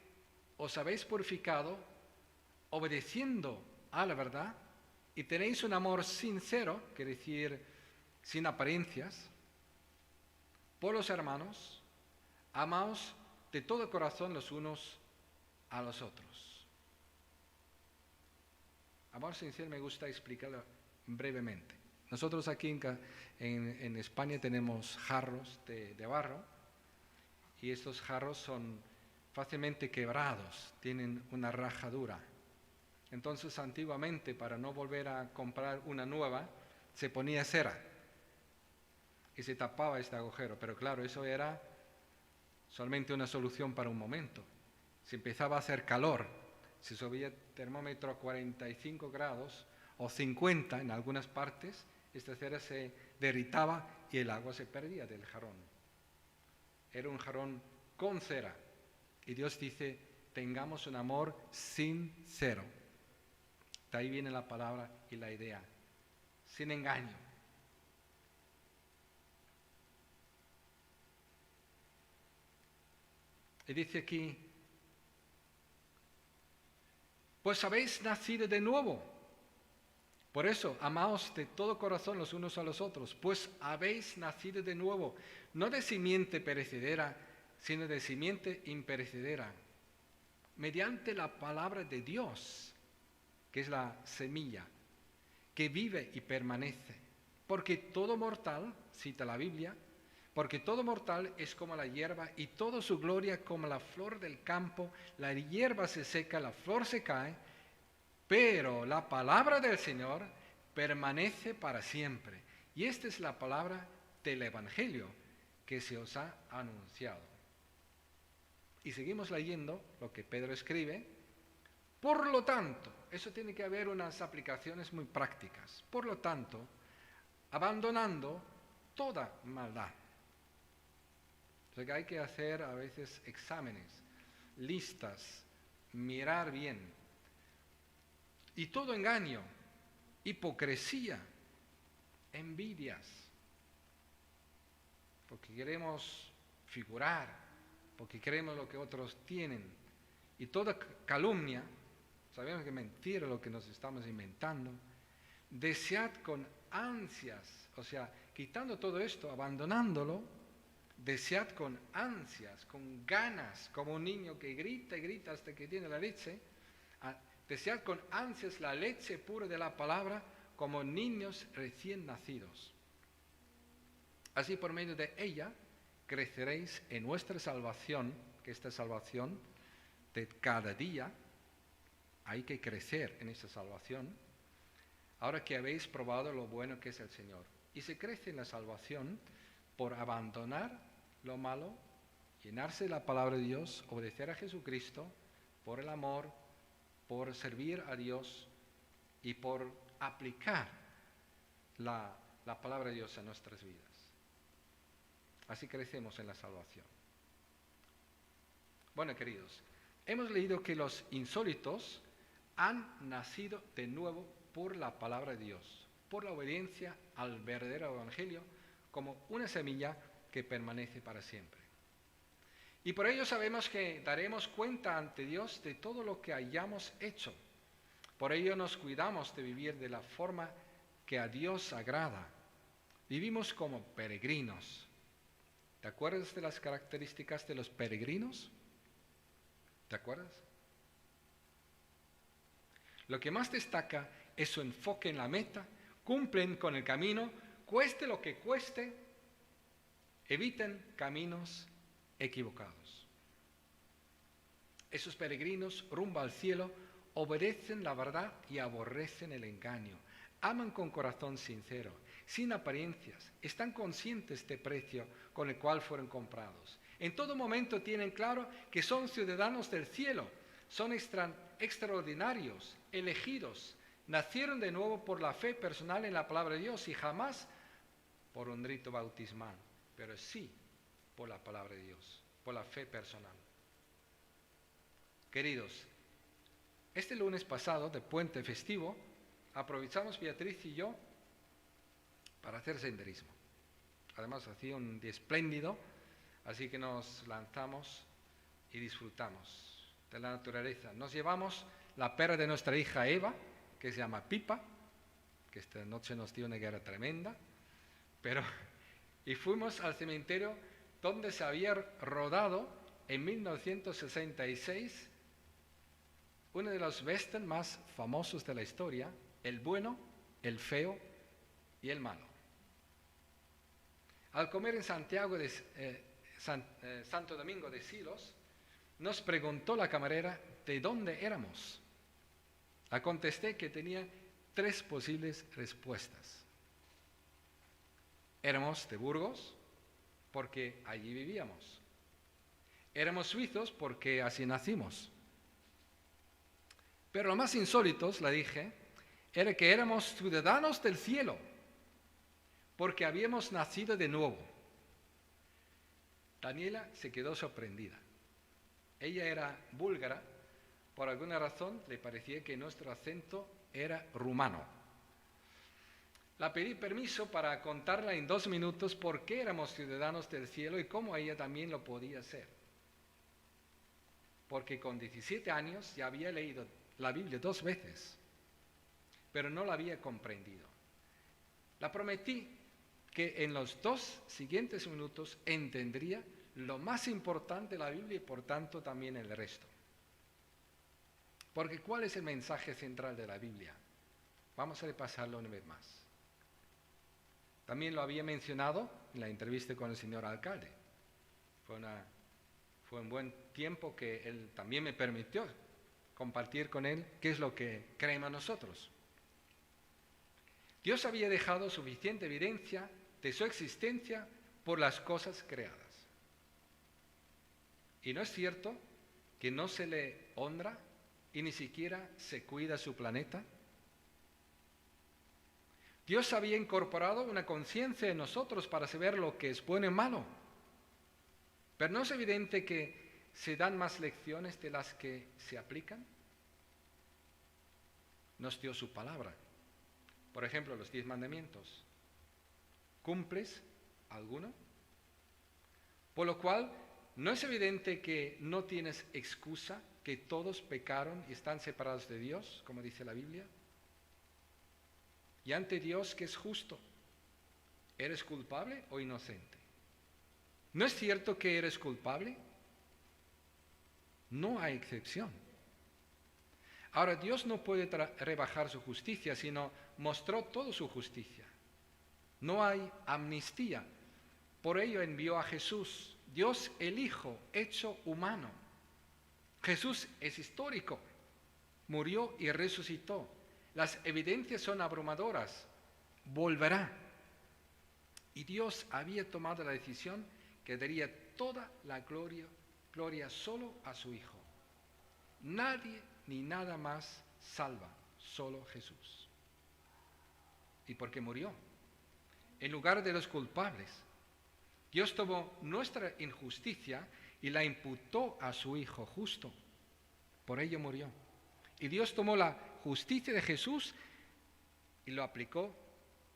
os habéis purificado, obedeciendo a la verdad, y tenéis un amor sincero, quiere decir sin apariencias, por los hermanos, amaos de todo corazón los unos a los otros. Amor sincero me gusta explicarlo brevemente. Nosotros aquí en España tenemos jarros de barro, y estos jarros son fácilmente quebrados, tienen una rajadura. Entonces antiguamente, para no volver a comprar una nueva, se ponía cera y se tapaba este agujero. Pero claro, eso era solamente una solución para un momento. Si empezaba a hacer calor, si subía el termómetro a 45 grados o 50 en algunas partes, esta cera se derritaba y el agua se perdía del jarrón. Era un jarrón con cera. Y Dios dice, tengamos un amor sincero. De ahí viene la palabra y la idea, sin engaño. Y dice aquí, pues habéis nacido de nuevo. Por eso, amaos de todo corazón los unos a los otros, pues habéis nacido de nuevo, no de simiente perecedera, sino de simiente imperecedera, mediante la palabra de Dios, que es la semilla, que vive y permanece. Porque todo mortal, cita la Biblia, porque todo mortal es como la hierba y toda su gloria como la flor del campo. La hierba se seca, la flor se cae, pero la palabra del Señor permanece para siempre. Y esta es la palabra del Evangelio que se os ha anunciado. Y seguimos leyendo lo que Pedro escribe. Por lo tanto, eso tiene que haber unas aplicaciones muy prácticas. Por lo tanto, abandonando toda maldad. O sea que hay que hacer a veces exámenes, listas, mirar bien. Y todo engaño, hipocresía, envidias, porque queremos figurar, porque queremos lo que otros tienen. Y toda calumnia, sabemos que es mentira lo que nos estamos inventando. Desead con ansias, o sea, quitando todo esto, abandonándolo, desead con ansias, con ganas, como un niño que grita y grita hasta que tiene la leche. Desead con ansias la leche pura de la palabra, como niños recién nacidos. Así por medio de ella creceréis en vuestra salvación, que esta salvación de cada día, hay que crecer en esta salvación, ahora que habéis probado lo bueno que es el Señor. Y se crece en la salvación por abandonar lo malo, llenarse de la palabra de Dios, obedecer a Jesucristo, por el amor, por servir a Dios y por aplicar la palabra de Dios a nuestras vidas. Así crecemos en la salvación. Bueno, queridos, hemos leído que los insólitos han nacido de nuevo por la palabra de Dios, por la obediencia al verdadero evangelio, como una semilla que permanece para siempre. Y por ello sabemos que daremos cuenta ante Dios de todo lo que hayamos hecho. Por ello nos cuidamos de vivir de la forma que a Dios agrada. Vivimos como peregrinos. ¿Te acuerdas de las características de los peregrinos? ¿Te acuerdas? Lo que más destaca es su enfoque en la meta, cumplen con el camino, cueste lo que cueste, eviten caminos equivocados. Esos peregrinos rumbo al cielo obedecen la verdad y aborrecen el engaño. Aman con corazón sincero, sin apariencias, están conscientes del precio con el cual fueron comprados. En todo momento tienen claro que son ciudadanos del cielo, son extraordinarios, elegidos, nacieron de nuevo por la fe personal en la palabra de Dios y jamás por un rito bautismal, pero sí por la palabra de Dios, por la fe personal. Queridos, este lunes pasado, de puente festivo, aprovechamos Beatriz y yo para hacer senderismo. Además, hacía un día espléndido, así que nos lanzamos y disfrutamos de la naturaleza. Nos llevamos la perra de nuestra hija Eva, que se llama Pipa, que esta noche nos dio una guerra tremenda, y fuimos al cementerio donde se había rodado en 1966 uno de los western más famosos de la historia, El bueno, el feo y el malo. Al comer en Santiago de Santo Domingo de Silos, nos preguntó la camarera de dónde éramos. Le contesté que tenía 3 posibles respuestas. Éramos de Burgos, porque allí vivíamos. Éramos suizos, porque así nacimos. Pero lo más insólito, le dije, era que éramos ciudadanos del cielo, porque habíamos nacido de nuevo. Daniela se quedó sorprendida. Ella era búlgara, por alguna razón le parecía que nuestro acento era rumano. Le pedí permiso para contarla en 2 minutos por qué éramos ciudadanos del cielo y cómo ella también lo podía ser. Porque con 17 años ya había leído la Biblia 2 veces, pero no la había comprendido. Le prometí que en los 2 siguientes minutos entendería lo más importante de la Biblia y por tanto también el resto. Porque ¿cuál es el mensaje central de la Biblia? Vamos a repasarlo una vez más. También lo había mencionado en la entrevista con el señor alcalde. Fue un buen tiempo que él también me permitió compartir con él qué es lo que creemos nosotros. Dios había dejado suficiente evidencia de su existencia por las cosas creadas. Y no es cierto que no se le honra y ni siquiera se cuida su planeta. Dios había incorporado una conciencia en nosotros para saber lo que es bueno y malo. Pero ¿no es evidente que se dan más lecciones de las que se aplican? Nos dio su palabra. Por ejemplo, los 10 mandamientos. ¿Cumples alguno? Por lo cual, ¿no es evidente que no tienes excusa, que todos pecaron y están separados de Dios, como dice la Biblia? Y ante Dios, que es justo, ¿eres culpable o inocente? ¿No es cierto que eres culpable? No hay excepción. Ahora, Dios no puede rebajar su justicia, sino mostró toda su justicia. No hay amnistía. Por ello envió a Jesús, Dios el Hijo, hecho humano. Jesús es histórico, murió y resucitó. Las evidencias son abrumadoras, volverá. Y Dios había tomado la decisión que daría toda la gloria solo a su Hijo. Nadie ni nada más salva, solo Jesús. ¿Y por qué murió? En lugar de los culpables. Dios tomó nuestra injusticia y la imputó a su Hijo justo. Por ello murió. Y Dios tomó la justicia de Jesús y lo aplicó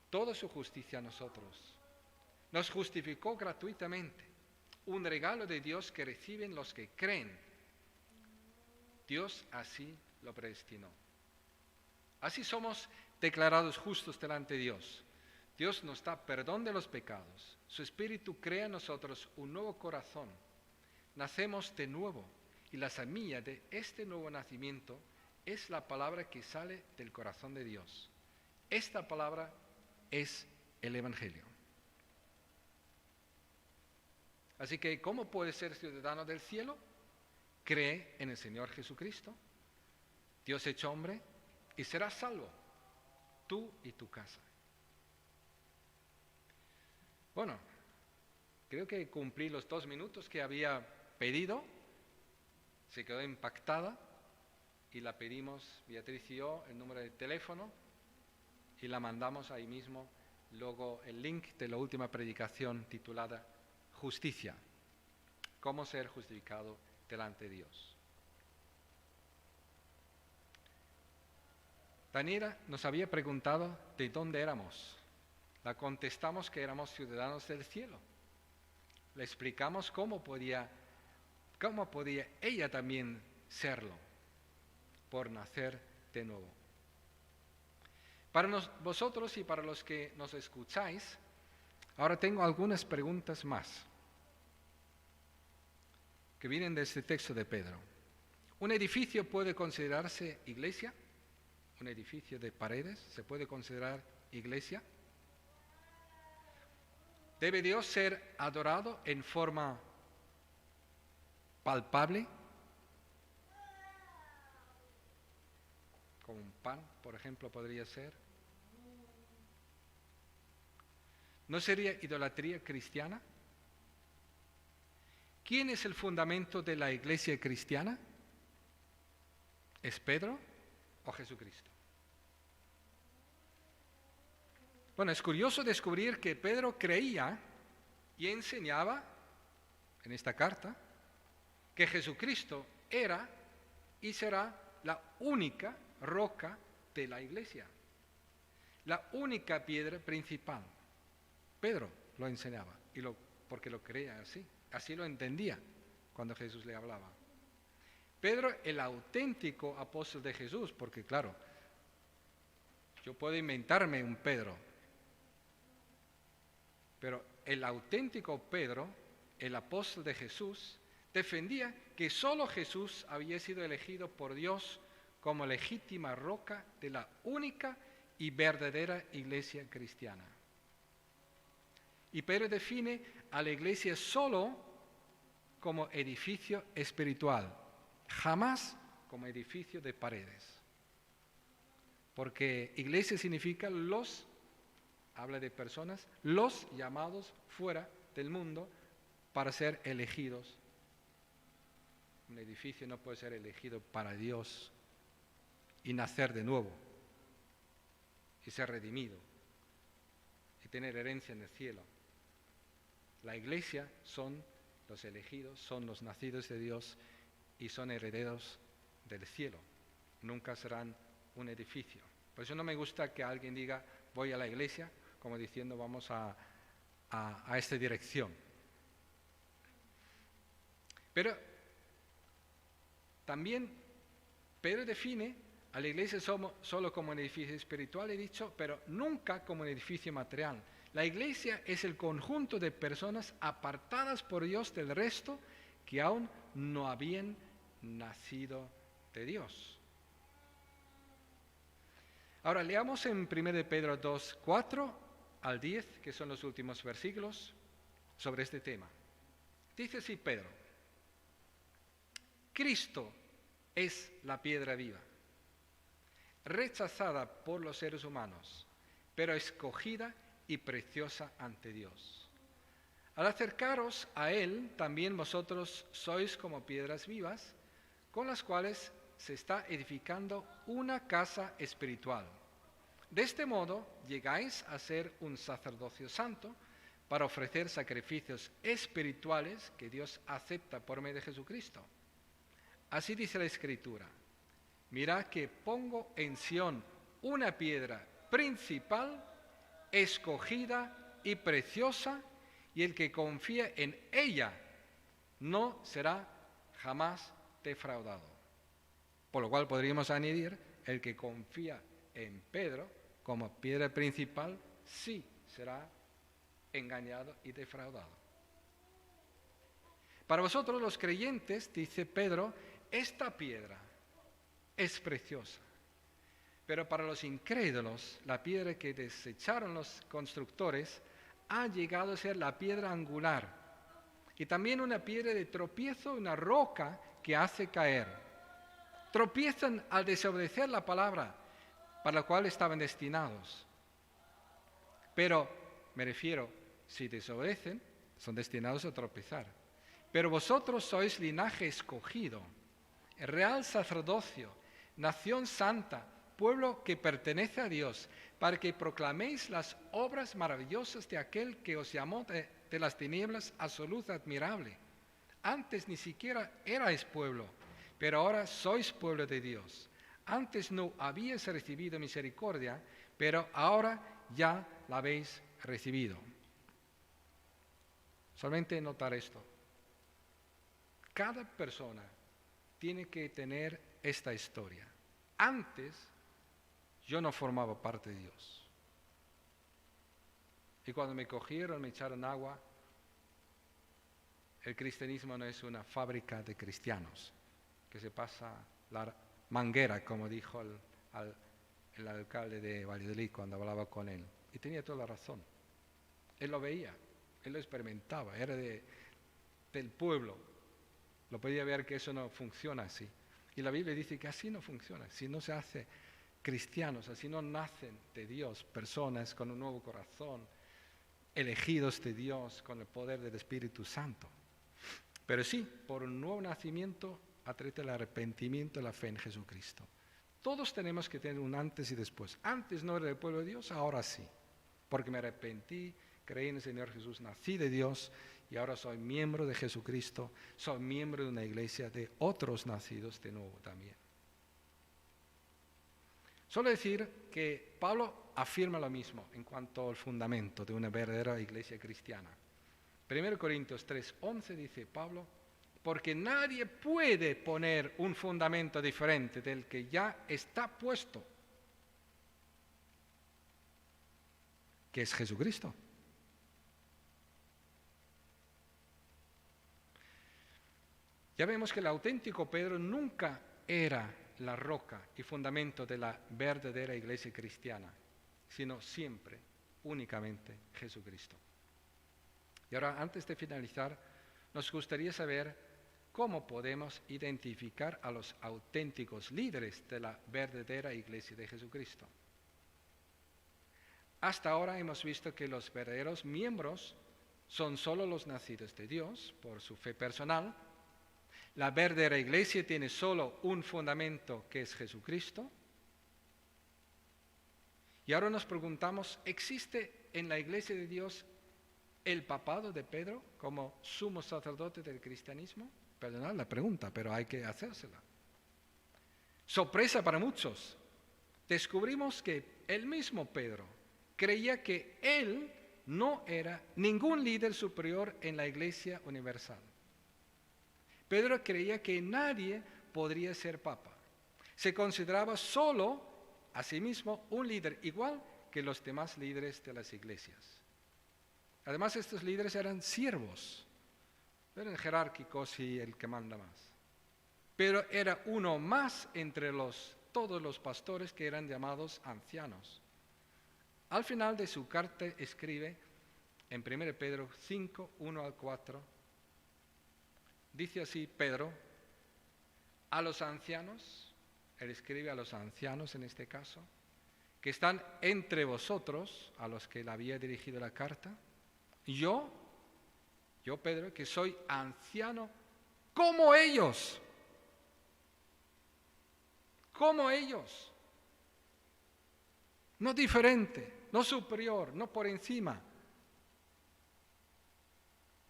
toda su justicia a nosotros. Nos justificó gratuitamente. Un regalo de Dios que reciben los que creen. Dios así lo predestinó. Así somos declarados justos delante de Dios. Dios nos da perdón de los pecados. Su Espíritu crea en nosotros un nuevo corazón. Nacemos de nuevo y la semilla de este nuevo nacimiento es la palabra que sale del corazón de Dios. Esta palabra es el Evangelio. Así que, ¿cómo puedes ser ciudadano del cielo? Cree en el Señor Jesucristo, Dios hecho hombre, y serás salvo, tú y tu casa. Bueno, creo que cumplí los 2 minutos que había pedido. Se quedó impactada y la pedimos, Beatriz y yo, el número de teléfono y la mandamos ahí mismo, luego el link de la última predicación titulada Justicia, cómo ser justificado delante de Dios. Daniela nos había preguntado de dónde éramos. La contestamos que éramos ciudadanos del cielo. Le explicamos cómo podía ella también serlo, por nacer de nuevo. Para vosotros y para los que nos escucháis, ahora tengo algunas preguntas más que vienen de este texto de Pedro. ¿Un edificio puede considerarse iglesia? ¿Un edificio de paredes se puede considerar iglesia? ¿Debe Dios ser adorado en forma palpable? Como un pan, por ejemplo, podría ser. ¿No sería idolatría cristiana? ¿Quién es el fundamento de la iglesia cristiana? ¿Es Pedro o Jesucristo? Bueno, es curioso descubrir que Pedro creía y enseñaba en esta carta que Jesucristo era y será la única roca de la iglesia, la única piedra principal. Pedro lo enseñaba porque lo creía así lo entendía cuando Jesús le hablaba. Pedro, el auténtico apóstol de Jesús, porque claro, yo puedo inventarme un Pedro, pero el auténtico Pedro, el apóstol de Jesús, defendía que solo Jesús había sido elegido por Dios como legítima roca de la única y verdadera iglesia cristiana. Y Pedro define a la iglesia solo como edificio espiritual, jamás como edificio de paredes. Porque iglesia significa habla de personas, los llamados fuera del mundo para ser elegidos. Un edificio no puede ser elegido para Dios y nacer de nuevo y ser redimido y tener herencia en el cielo. La iglesia son los elegidos, son los nacidos de Dios y son herederos del cielo. Nunca serán un edificio. Por eso no me gusta que alguien diga voy a la iglesia, como diciendo vamos a esta dirección. Pero también Pedro define a la iglesia solo como un edificio espiritual, he dicho, pero nunca como un edificio material. La iglesia es el conjunto de personas apartadas por Dios del resto que aún no habían nacido de Dios. Ahora leamos en 1 Pedro 2, 4 al 10, que son los últimos versículos, sobre este tema. Dice así Pedro: Cristo es la piedra viva, rechazada por los seres humanos, pero escogida y preciosa ante Dios. Al acercaros a Él, también vosotros sois como piedras vivas, con las cuales se está edificando una casa espiritual. De este modo llegáis a ser un sacerdocio santo para ofrecer sacrificios espirituales que Dios acepta por medio de Jesucristo. Así dice la Escritura: mirad que pongo en Sión una piedra principal, escogida y preciosa, y el que confía en ella no será jamás defraudado. Por lo cual podríamos añadir, el que confía en Pedro como piedra principal, sí será engañado y defraudado. Para vosotros los creyentes, dice Pedro, esta piedra es preciosa. Pero para los incrédulos, la piedra que desecharon los constructores ha llegado a ser la piedra angular y también una piedra de tropiezo, una roca que hace caer. Tropiezan al desobedecer la palabra para la cual estaban destinados. Pero, me refiero, si desobedecen, son destinados a tropezar. Pero vosotros sois linaje escogido, real sacerdocio, nación santa, pueblo que pertenece a Dios, para que proclaméis las obras maravillosas de aquel que os llamó de las tinieblas a su luz admirable. Antes ni siquiera erais pueblo, pero ahora sois pueblo de Dios. Antes no habíais recibido misericordia, pero ahora ya la habéis recibido. Solamente notar esto. Cada persona tiene que tener esta historia. Antes yo no formaba parte de Dios. Y cuando me cogieron, me echaron agua, el cristianismo no es una fábrica de cristianos, que se pasa la manguera, como dijo el alcalde de Valladolid cuando hablaba con él. Y tenía toda la razón. Él lo veía, él lo experimentaba, era del pueblo. Lo podía ver que eso no funciona así. Y la Biblia dice que así no funciona, si no se hace cristianos, así no nacen de Dios personas con un nuevo corazón, elegidos de Dios con el poder del Espíritu Santo. Pero sí, por un nuevo nacimiento atrae el arrepentimiento y la fe en Jesucristo. Todos tenemos que tener un antes y después. Antes no era del pueblo de Dios, ahora sí. Porque me arrepentí, creí en el Señor Jesús, nací de Dios y ahora soy miembro de Jesucristo, soy miembro de una iglesia de otros nacidos de nuevo también. Solo decir que Pablo afirma lo mismo en cuanto al fundamento de una verdadera iglesia cristiana. 1 Corintios 3:11 dice Pablo, porque nadie puede poner un fundamento diferente del que ya está puesto, que es Jesucristo. Ya vemos que el auténtico Pedro nunca era la roca y fundamento de la verdadera iglesia cristiana, sino siempre, únicamente Jesucristo. Y ahora, antes de finalizar, nos gustaría saber cómo podemos identificar a los auténticos líderes de la verdadera iglesia de Jesucristo. Hasta ahora hemos visto que los verdaderos miembros son solo los nacidos de Dios por su fe personal. La verdadera iglesia tiene solo un fundamento que es Jesucristo. Y ahora nos preguntamos, ¿existe en la iglesia de Dios el papado de Pedro como sumo sacerdote del cristianismo? Perdonad la pregunta, pero hay que hacérsela. Sorpresa para muchos. Descubrimos que el mismo Pedro creía que él no era ningún líder superior en la iglesia universal. Pedro creía que nadie podría ser papa. Se consideraba solo a sí mismo un líder igual que los demás líderes de las iglesias. Además, estos líderes eran siervos, no eran jerárquicos y el que manda más. Pero era uno más entre todos los pastores que eran llamados ancianos. Al final de su carta escribe en 1 Pedro 5, 1 al 4, dice así Pedro, a los ancianos, él escribe a los ancianos en este caso, que están entre vosotros, a los que le había dirigido la carta, yo Pedro, que soy anciano como ellos, no diferente, no superior, no por encima,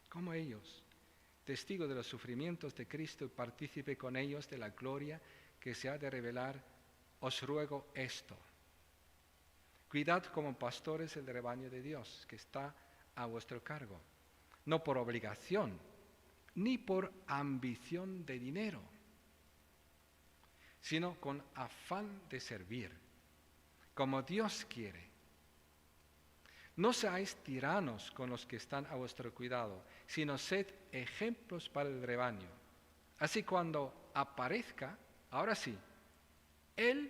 como ellos, testigo de los sufrimientos de Cristo y partícipe con ellos de la gloria que se ha de revelar, os ruego esto. Cuidad como pastores el rebaño de Dios, que está a vuestro cargo, no por obligación, ni por ambición de dinero, sino con afán de servir, como Dios quiere. No seáis tiranos con los que están a vuestro cuidado, sino sed ejemplos para el rebaño. Así cuando aparezca, ahora sí, el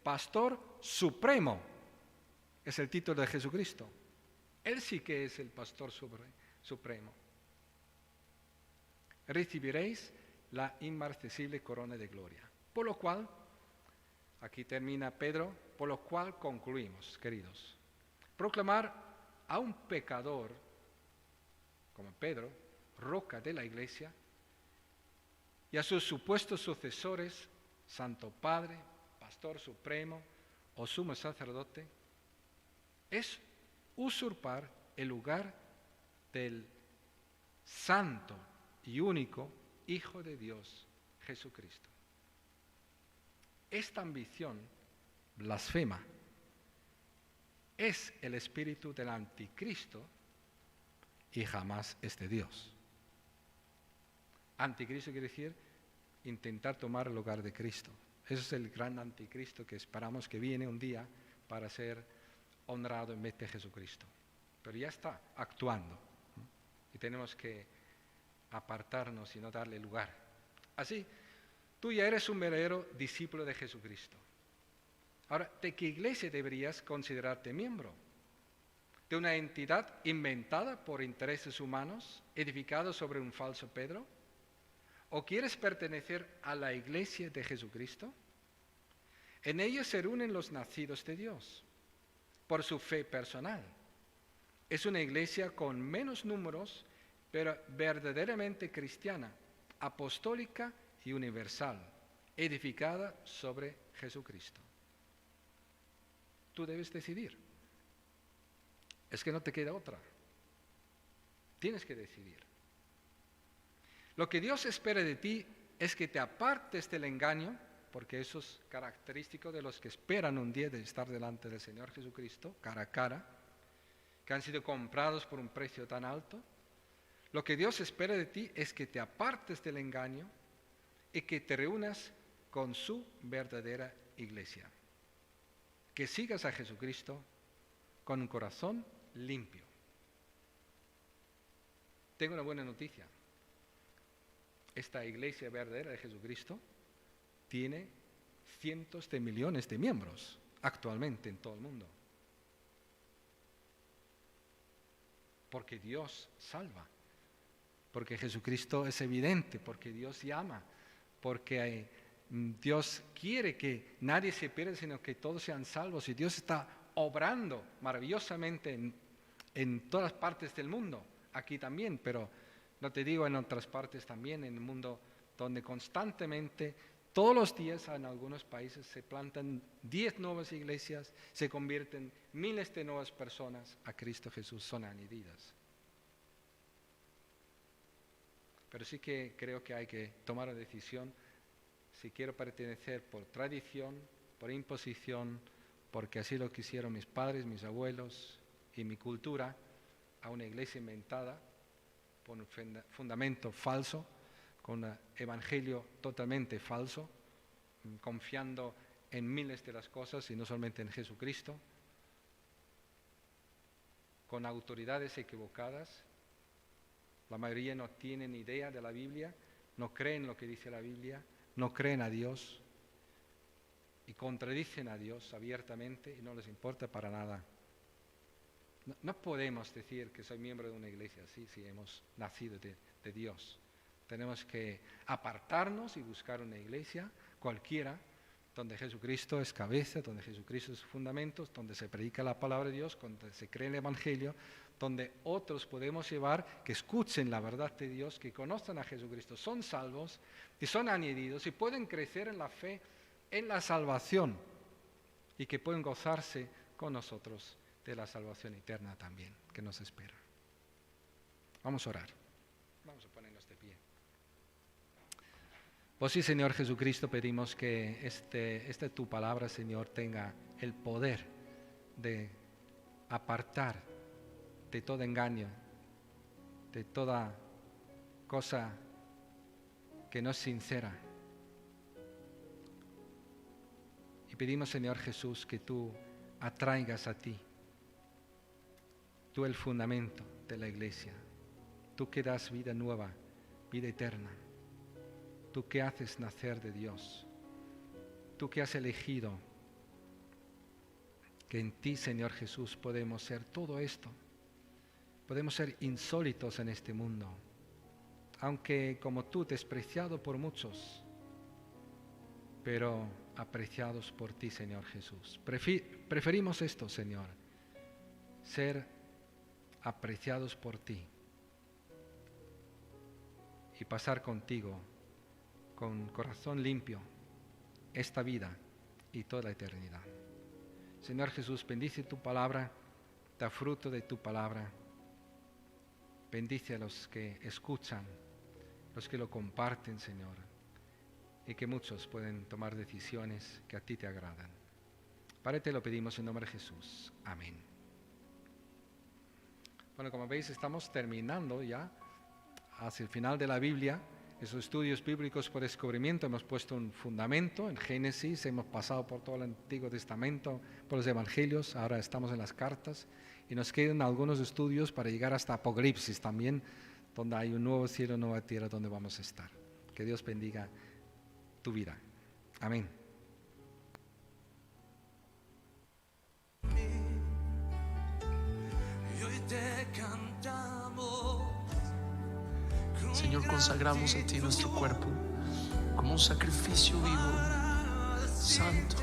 pastor supremo, es el título de Jesucristo. Él sí que es el pastor supremo. Recibiréis la inmarcesible corona de gloria. Por lo cual, aquí termina Pedro, por lo cual concluimos, queridos. Proclamar a un pecador, como Pedro, roca de la iglesia, y a sus supuestos sucesores, Santo Padre, pastor supremo o sumo sacerdote, es usurpar el lugar del santo y único Hijo de Dios, Jesucristo. Esta ambición blasfema es el espíritu del anticristo y jamás es de Dios. Anticristo quiere decir intentar tomar el lugar de Cristo. Ese es el gran anticristo que esperamos que viene un día para ser honrado en vez de Jesucristo. Pero ya está actuando, ¿no? Y tenemos que apartarnos y no darle lugar. Así, tú ya eres un verdadero discípulo de Jesucristo. Ahora, ¿de qué iglesia deberías considerarte miembro? ¿De una entidad inventada por intereses humanos, edificada sobre un falso Pedro? ¿O quieres pertenecer a la iglesia de Jesucristo? En ella se reúnen los nacidos de Dios, por su fe personal. Es una iglesia con menos números, pero verdaderamente cristiana, apostólica y universal, edificada sobre Jesucristo. Tú debes decidir. Es que no te queda otra. Tienes que decidir. Lo que Dios espera de ti es que te apartes del engaño, porque eso es característico de los que esperan un día de estar delante del Señor Jesucristo, cara a cara, que han sido comprados por un precio tan alto. Lo que Dios espera de ti es que te apartes del engaño y que te reúnas con su verdadera iglesia. Que sigas a Jesucristo con un corazón limpio. Tengo una buena noticia. Esta iglesia verdadera de Jesucristo tiene cientos de millones de miembros actualmente en todo el mundo. Porque Dios salva, porque Jesucristo es evidente, porque Dios llama, porque Dios quiere que nadie se pierda, sino que todos sean salvos. Y Dios está obrando maravillosamente en todas partes del mundo, aquí también, pero no te digo en otras partes también, en el mundo donde constantemente, todos los días en algunos países se plantan 10 nuevas iglesias, se convierten miles de nuevas personas a Cristo Jesús, son añadidas. Pero sí que creo que hay que tomar la decisión si quiero pertenecer por tradición, por imposición, porque así lo quisieron mis padres, mis abuelos y mi cultura, a una iglesia inventada por un fundamento falso, con un evangelio totalmente falso, confiando en miles de las cosas y no solamente en Jesucristo, con autoridades equivocadas. La mayoría no tienen idea de la Biblia, no creen lo que dice la Biblia, no creen a Dios y contradicen a Dios abiertamente y no les importa para nada. No podemos decir que soy miembro de una iglesia así si hemos nacido de Dios. Tenemos que apartarnos y buscar una iglesia cualquiera donde Jesucristo es cabeza, donde Jesucristo es fundamentos, donde se predica la palabra de Dios, donde se cree el Evangelio, donde otros podemos llevar, que escuchen la verdad de Dios, que conozcan a Jesucristo, son salvos y son añadidos y pueden crecer en la fe, en la salvación y que pueden gozarse con nosotros de la salvación eterna también, que nos espera. Vamos a orar. Vamos a ponernos de pie. Pues sí, Señor Jesucristo, pedimos que esta tu palabra, Señor, tenga el poder de apartar de todo engaño, de toda cosa que no es sincera. Y pedimos, Señor Jesús, que tú atraigas a ti, tú el fundamento de la iglesia, tú que das vida nueva, vida eterna, tú que haces nacer de Dios, tú que has elegido que en ti, Señor Jesús, podemos ser todo esto. Podemos ser insólitos en este mundo, aunque como tú, despreciado por muchos, pero apreciados por ti, Señor Jesús. Preferimos esto, Señor, ser apreciados por ti y pasar contigo con corazón limpio esta vida y toda la eternidad. Señor Jesús, bendice tu palabra, da fruto de tu palabra. Bendice a los que escuchan, los que lo comparten, Señor, y que muchos pueden tomar decisiones que a ti te agradan. Padre, te lo pedimos en nombre de Jesús. Amén. Bueno, como veis, estamos terminando ya hacia el final de la Biblia. Esos estudios bíblicos por descubrimiento, hemos puesto un fundamento en Génesis, hemos pasado por todo el Antiguo Testamento, por los Evangelios, ahora estamos en las cartas y nos quedan algunos estudios para llegar hasta Apocalipsis también, donde hay un nuevo cielo, nueva tierra donde vamos a estar. Que Dios bendiga tu vida. Amén. Señor, consagramos a ti nuestro cuerpo como un sacrificio vivo, santo,